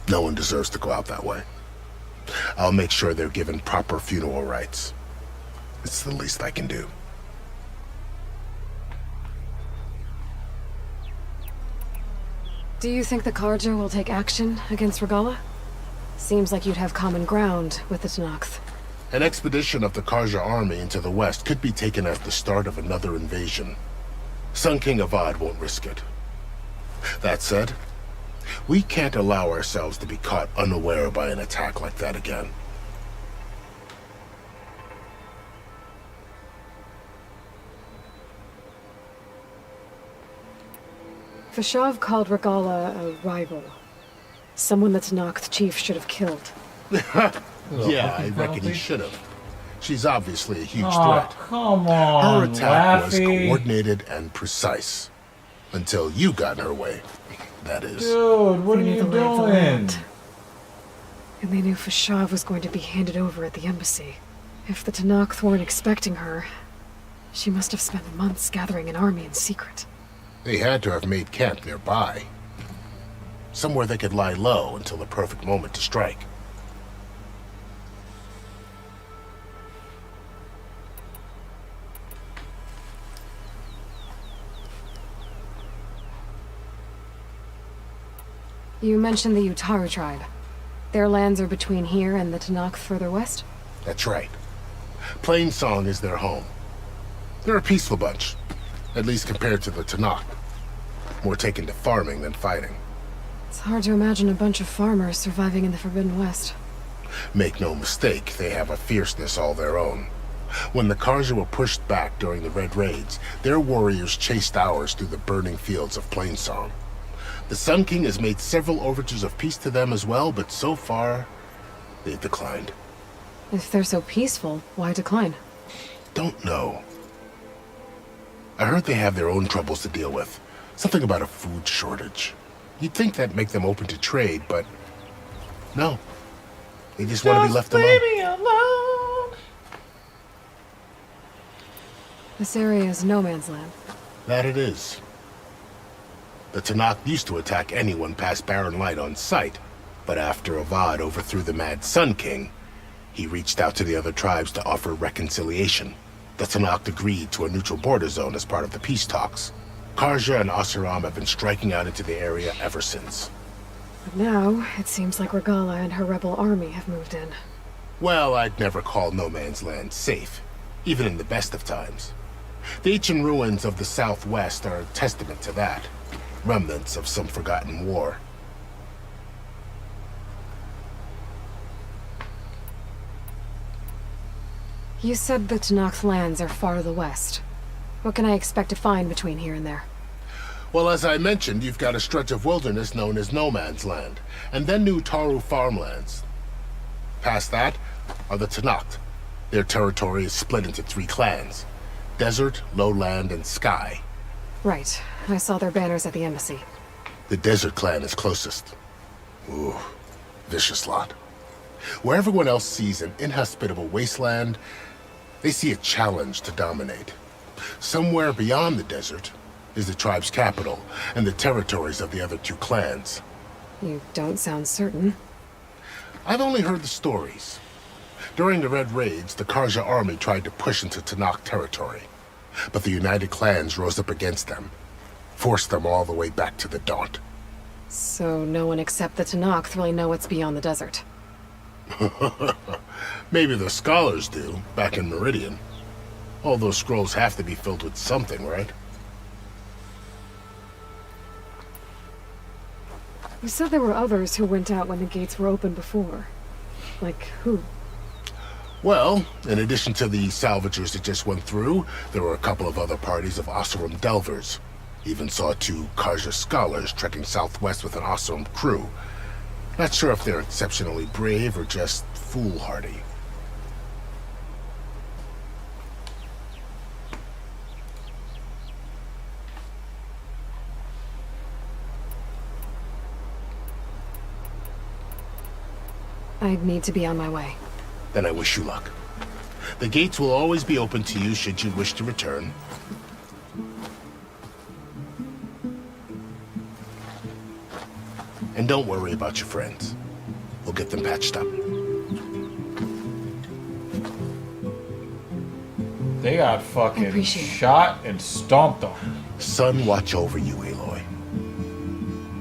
no one deserves to go out that way. I'll make sure they're given proper funeral rites. It's the least I can do. Do you think the Karja will take action against Regala? Seems like you'd have common ground with the Tenakth. An expedition of the Karja army into the west could be taken as the start of another invasion. Sun King Avad won't risk it. That said, we can't allow ourselves to be caught unaware by an attack like that again. Vashav called Regala a rival. Someone the Tenakth chief should have killed. Yeah, I reckon he should have. She's obviously a huge Aw, threat. come on, Her attack was Laffy. coordinated and precise. Until you got in her way, that is. Dude, what are They knew you the lay of the doing? land. And they knew Vashav was going to be handed over at the embassy. If the Tanakh weren't expecting her, she must have spent months gathering an army in secret. They had to have made camp nearby. Somewhere they could lie low until the perfect moment to strike. You mentioned the Utaru tribe. Their lands are between here and the Tanakh further west? That's right. Plainsong is their home. They're a peaceful bunch, at least compared to the Tanakh. More taken to farming than fighting. It's hard to imagine a bunch of farmers surviving in the Forbidden West. Make no mistake, they have a fierceness all their own. When the Karja were pushed back during the Red Raids, their warriors chased ours through the burning fields of Plainsong. The Sun King has made several overtures of peace to them as well, but so far, they've declined. If they're so peaceful, why decline? Don't know. I heard they have their own troubles to deal with. Something about a food shortage. You'd think that'd make them open to trade, but no. They just want to be left alone. Leave me alone. This area is no man's land. That it is. The Tanakh used to attack anyone past Barren Light on sight, but after Avad overthrew the Mad Sun King, he reached out to the other tribes to offer reconciliation. The Tanakh agreed to a neutral border zone as part of the peace talks. Karja and Asuram have been striking out into the area ever since. But now, it seems like Regala and her rebel army have moved in. Well, I'd never call no man's land safe, even in the best of times. The ancient ruins of the southwest are a testament to that. Remnants of some forgotten war. You said the Tanakh's lands are far to the west. What can I expect to find between here and there? Well, as I mentioned, you've got a stretch of wilderness known as No Man's Land, and then New Taru farmlands. Past that are the Tanakh. Their territory is split into 3 clans: Desert, Lowland, and Sky. Right. I saw their banners at the embassy. The Desert clan is closest. Ooh, vicious lot. Where everyone else sees an inhospitable wasteland, they see a challenge to dominate. Somewhere beyond the desert is the tribe's capital and the territories of the other 2 clans. You don't sound certain. I've only heard the stories. During the Red Raids, the Karja army tried to push into Tanakh territory, but the united clans rose up against them, forced them all the way back to the Daunt. So no one except the Tanakh really know what's beyond the desert. Maybe the scholars do, back in Meridian. All those scrolls have to be filled with something, right? You said there were others who went out when the gates were open before. Like who? Well, in addition to the salvagers that just went through, there were a couple of other parties of Oseram delvers. Even saw 2 Karja scholars trekking southwest with an Oseram crew. Not sure if they're exceptionally brave or just foolhardy. I'd need to be on my way. Then I wish you luck. The gates will always be open to you should you wish to return. And don't worry about your friends. We'll get them patched up. They got fucking shot and stomped on. Sun watch over you, Aloy.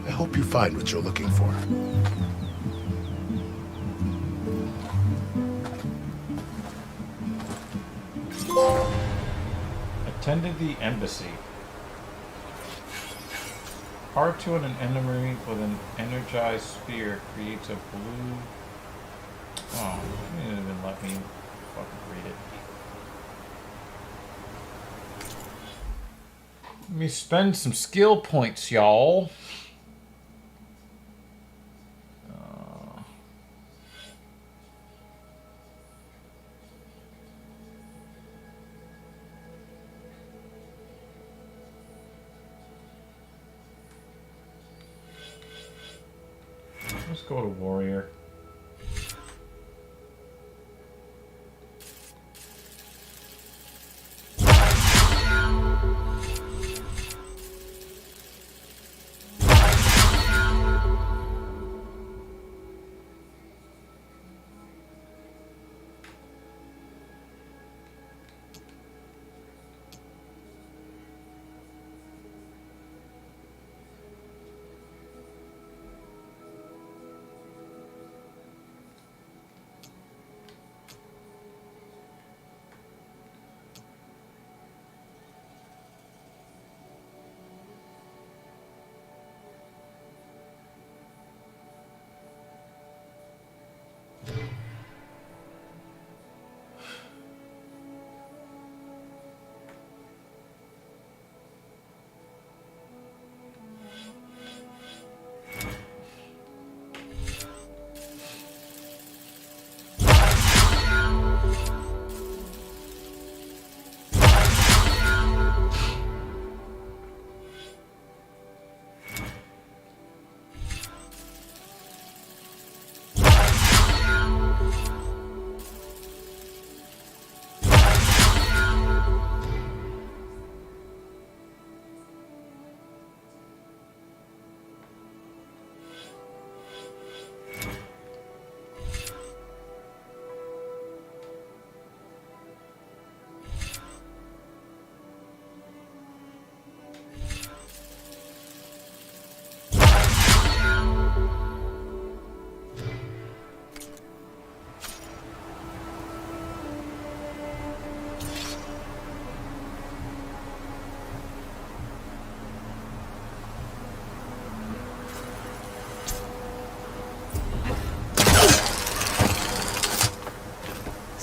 I hope you find what you're looking for. Attended the embassy. R2 and an enemy with an energized spear creates a blue... Oh, you didn't even let me fucking read it. Let me spend some skill points, y'all. Let's go to warrior.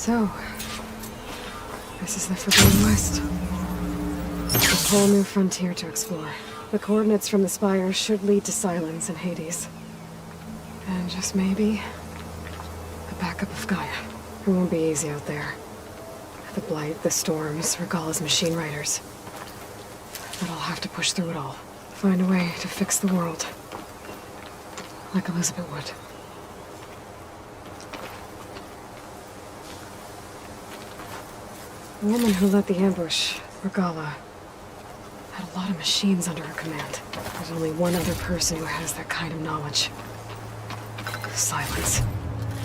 So, this is the Forbidden West. A whole new frontier to explore. The coordinates from the spire should lead to Silence and Hades. And just maybe, a backup of Gaia. It won't be easy out there. The Blight, the Storms, Regalla's machine riders. But I'll have to push through it all. Find a way to fix the world. Like Elizabeth would. The woman who led the ambush, Regalla, had a lot of machines under her command. There's only one other person who has that kind of knowledge. Silence.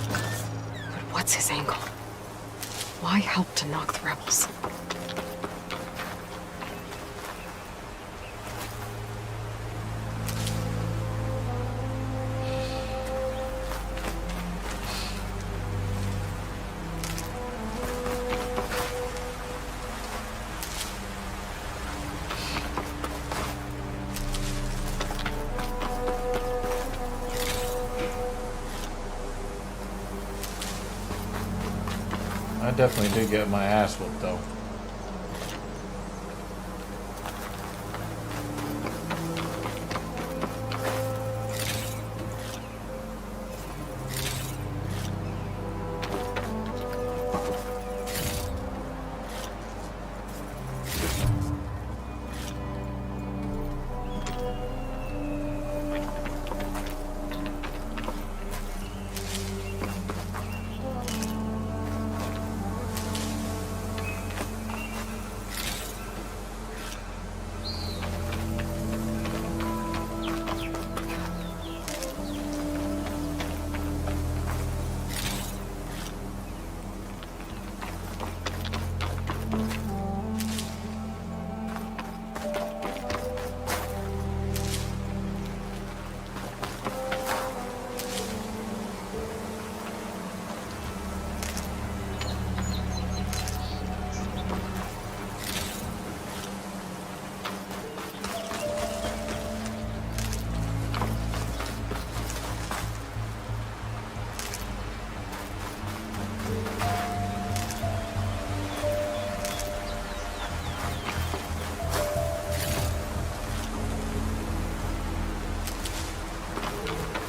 But what's his angle? Why help to knock the rebels? I definitely did get my ass whooped though.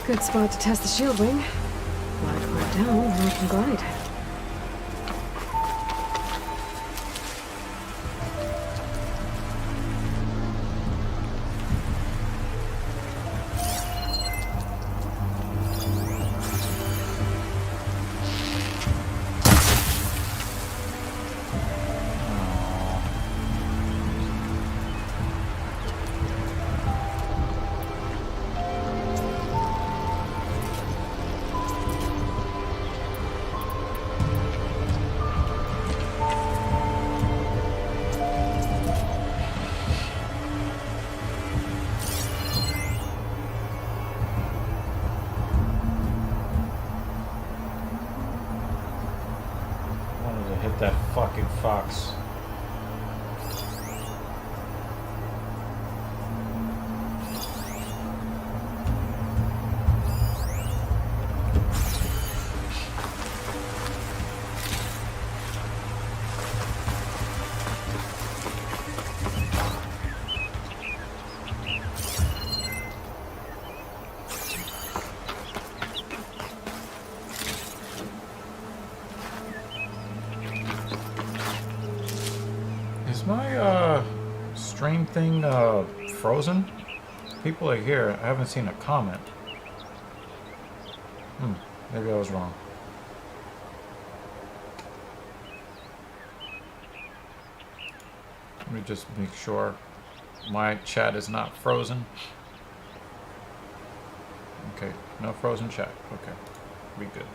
Good spot to test the shield wing. Glide climb down, or I can glide. That fucking fox. My stream thing frozen? People are here. I haven't seen a comment. Maybe I was wrong. Let me just make sure my chat is not frozen. Okay, no frozen chat. Okay, we good.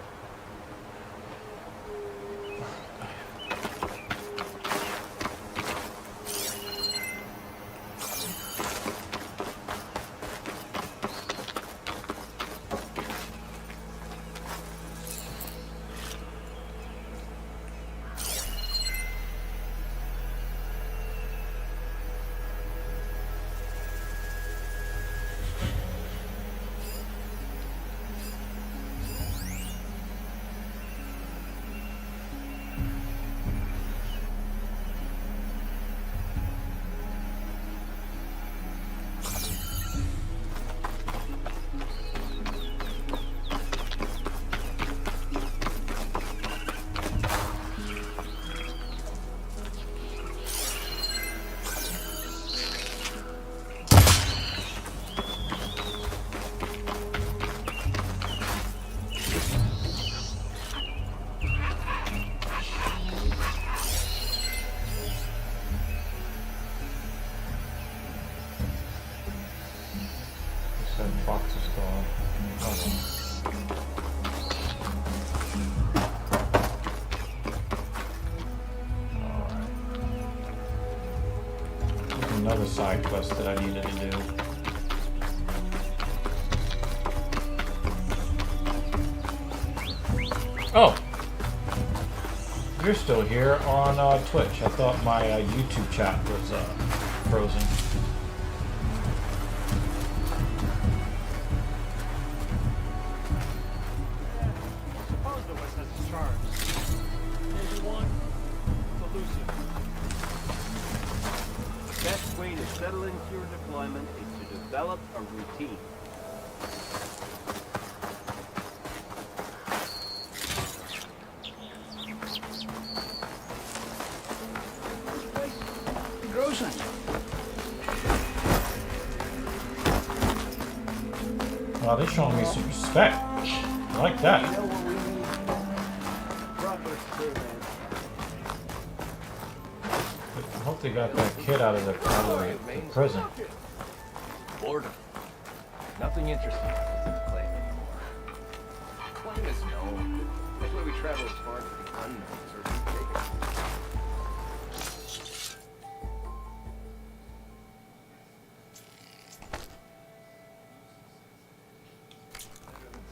Fox's skull. Okay. Another side quest that I needed to do. Oh! You're still here on Twitch. I thought my YouTube chat was frozen. Suppose the West has its charms. Maybe one elusive. The best way to settle into your deployment is to develop a routine. Wow, they're showing me some respect. I like that. I hope they got that kid out of the prison. Boredom. Nothing interesting happens in the claim anymore. Claim is known. That's why we travel as far as the unknown search for bigger.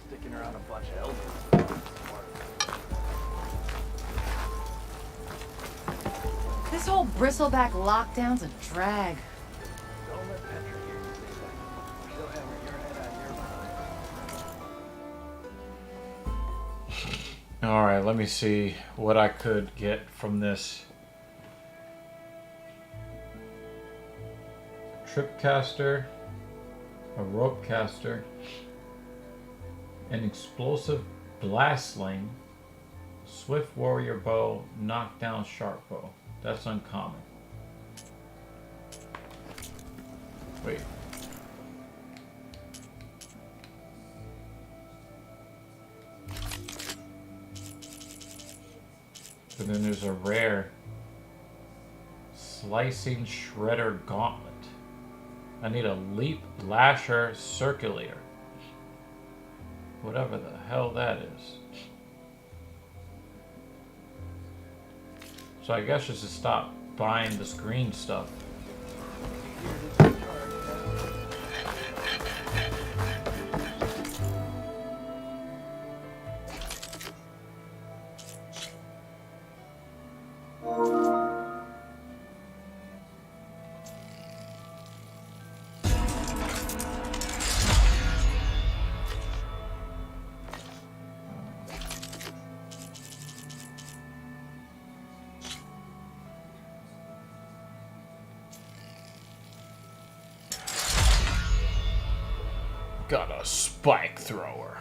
Sticking around a bunch of elders. This whole bristleback lockdown's a drag. Don't let Petra hear you say that. She'll hammer your head out your mind. Alright, let me see what I could get from this. Tripcaster, a rope caster, an explosive blast sling, swift warrior bow, knockdown sharp bow. That's uncommon. Wait. And then there's a rare slicing shredder gauntlet. I need a leap lasher circulator. Whatever the hell that is. So I guess just to stop buying this green stuff. Got a spike thrower.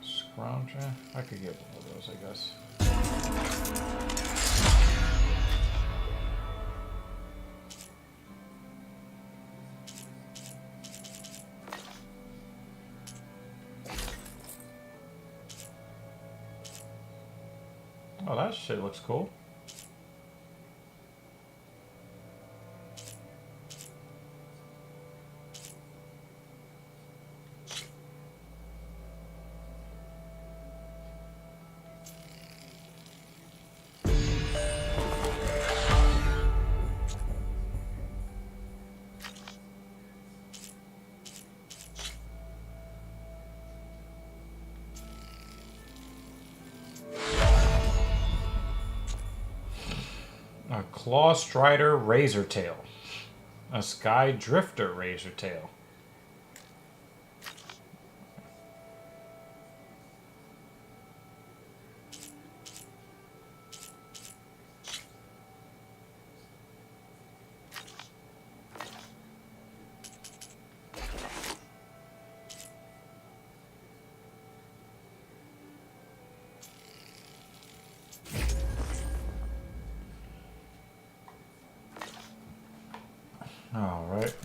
Scrounger? I could get one of those, I guess. Oh, that shit looks cool. A Claw Strider Razor Tail. A Sky Drifter Razor Tail. All right.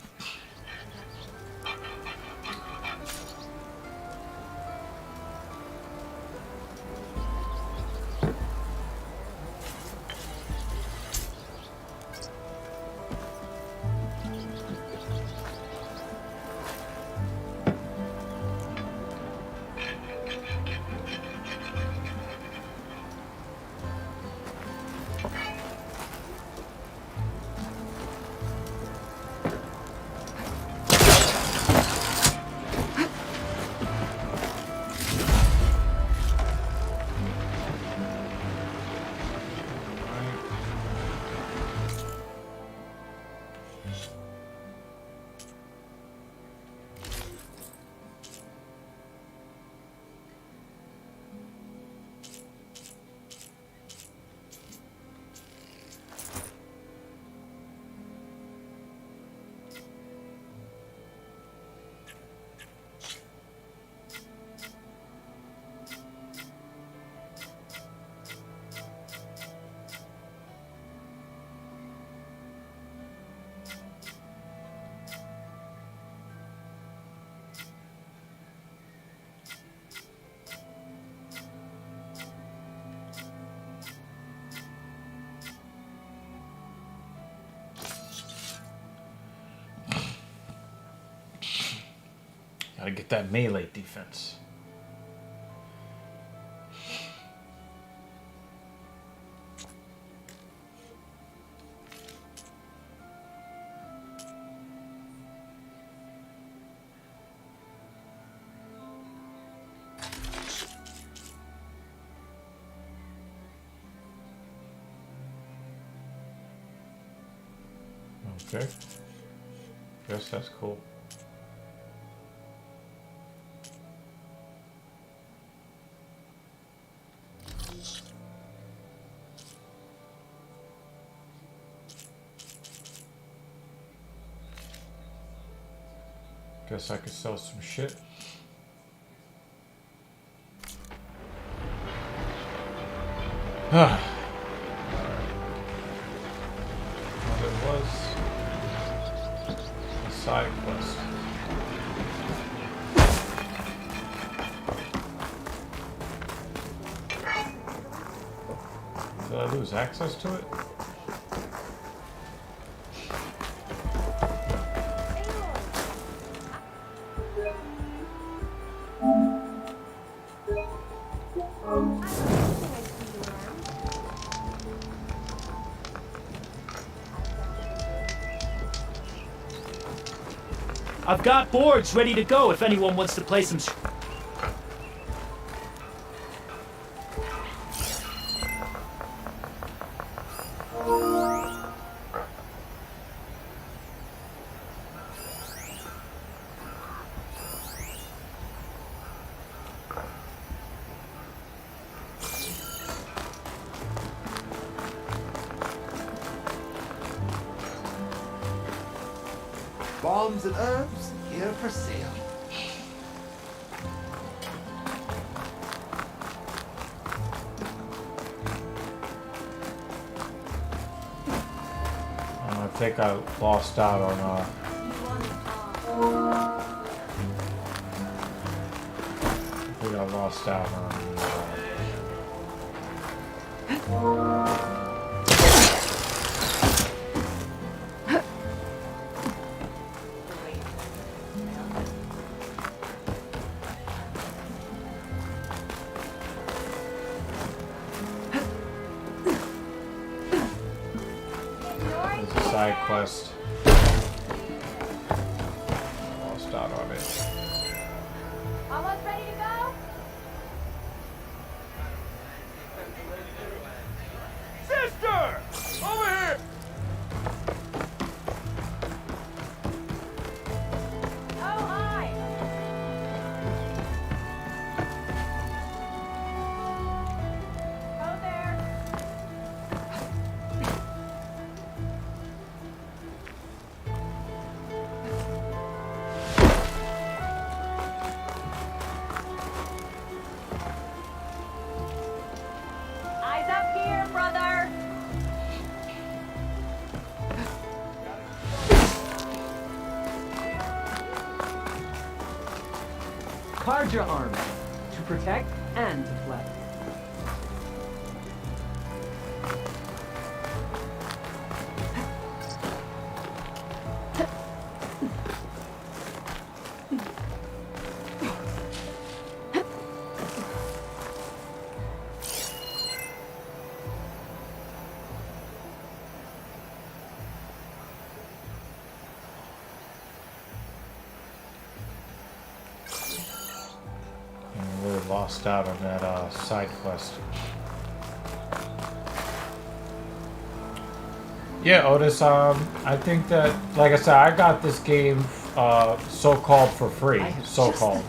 Gotta get that melee defense. Okay. Guess that's cool. Guess I could sell some shit. Ah. Well, there was a side quest. Did I lose access to it? I've got boards ready to go if anyone wants to play some. Bombs and herbs here for sale. I think I lost out on there's a side quest. Lost out on it. Almost ready to go? Sister! Over here! Oh, hi! Go there! Eyes up here, brother! Karja armor. To protect and deflect. Lost out on that side quest. Yeah, Otis, I think that, like I said, I got this game so-called for free. So-called.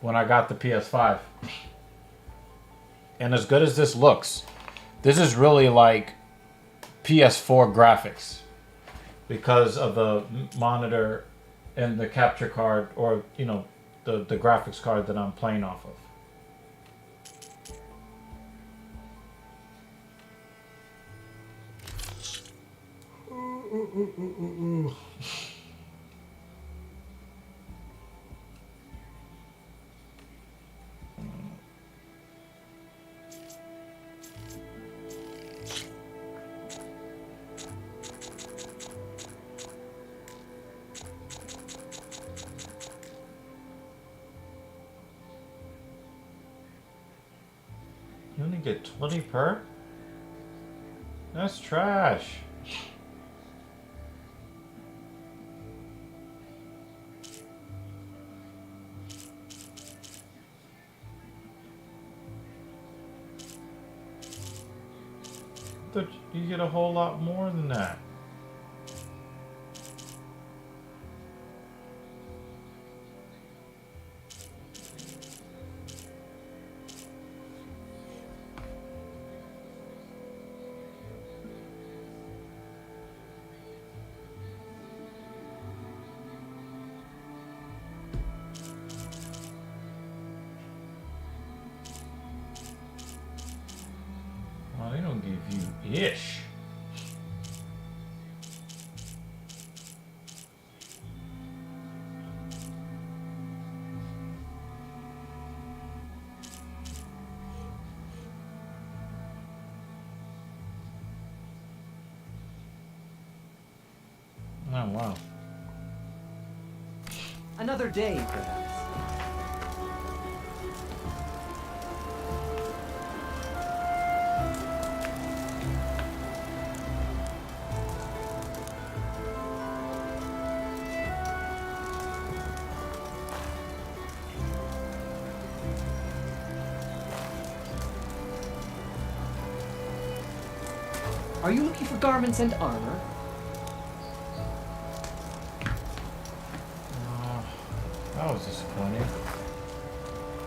When I got the PS5. And as good as this looks, this is really like PS4 graphics because of the monitor and the capture card, or you know, the graphics card that I'm playing off of. get 20 per? That's trash. But you get a whole lot more than that. Well, they don't give you ish. Oh, wow. Another day, perhaps. Are you looking for garments and armor? That was disappointing.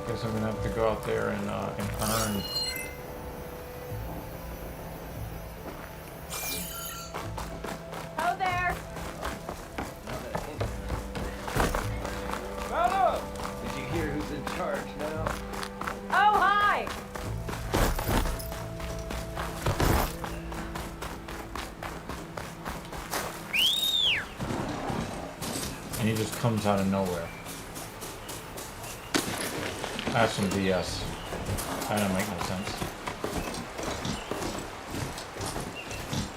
Guess I'm gonna have to go out there and earn. Oh, there! Hello! Did you hear who's in charge now? Oh, hi! And he just comes out of nowhere. That's some BS. That don't make no sense.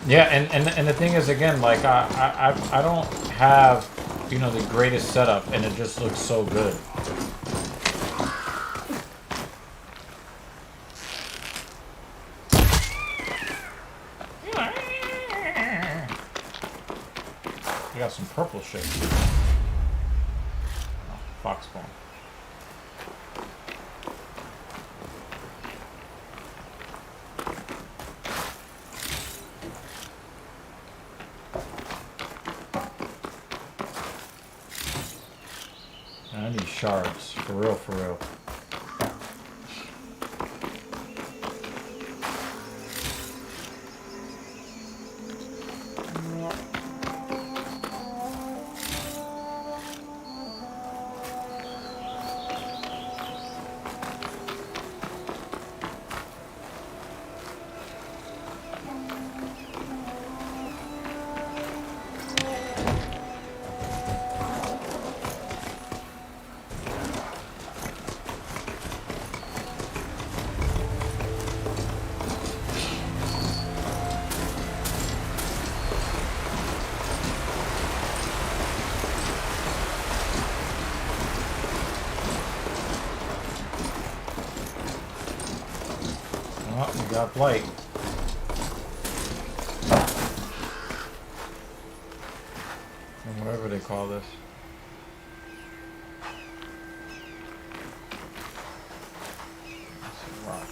Yeah, and the thing is, again, like I don't have, you know, the greatest setup, and it just looks so good. You got some purple shit. Oh, fox spawn. I need shards, for real, for real. Oh, we got blight. And whatever they call this. That's a rock.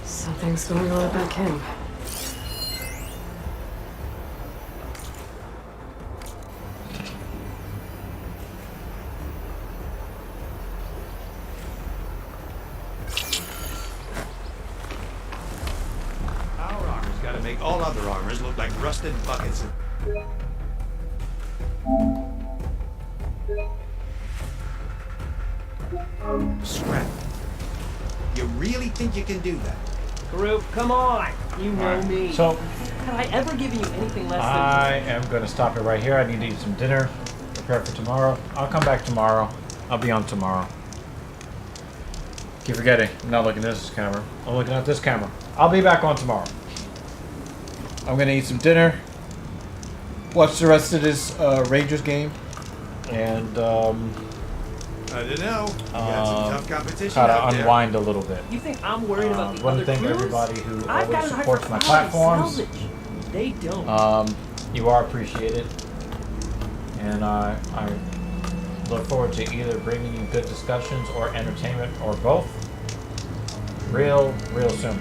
Something's going on at that camp. make all other armors look like rusted buckets of... scrap. You really think you can do that? Karuk, come on! You know me. So, have I ever given you anything less than... I am going to stop it right here. I need to eat some dinner. Prepare for tomorrow. I'll come back tomorrow. I'll be on tomorrow. Keep forgetting. I'm not looking at this camera. I'm looking at this camera. I'll be back on tomorrow. I'm going to eat some dinner. Watch the rest of this Rangers game. And, I don't know. You got some tough competition kind out of there. unwind a little bit. You think I'm worried about the want other to thank crews? everybody who I've got always an supports my hyper-quality platforms. salvage. They don't. You are appreciated. And I look forward to either bringing you good discussions or entertainment or both real soon.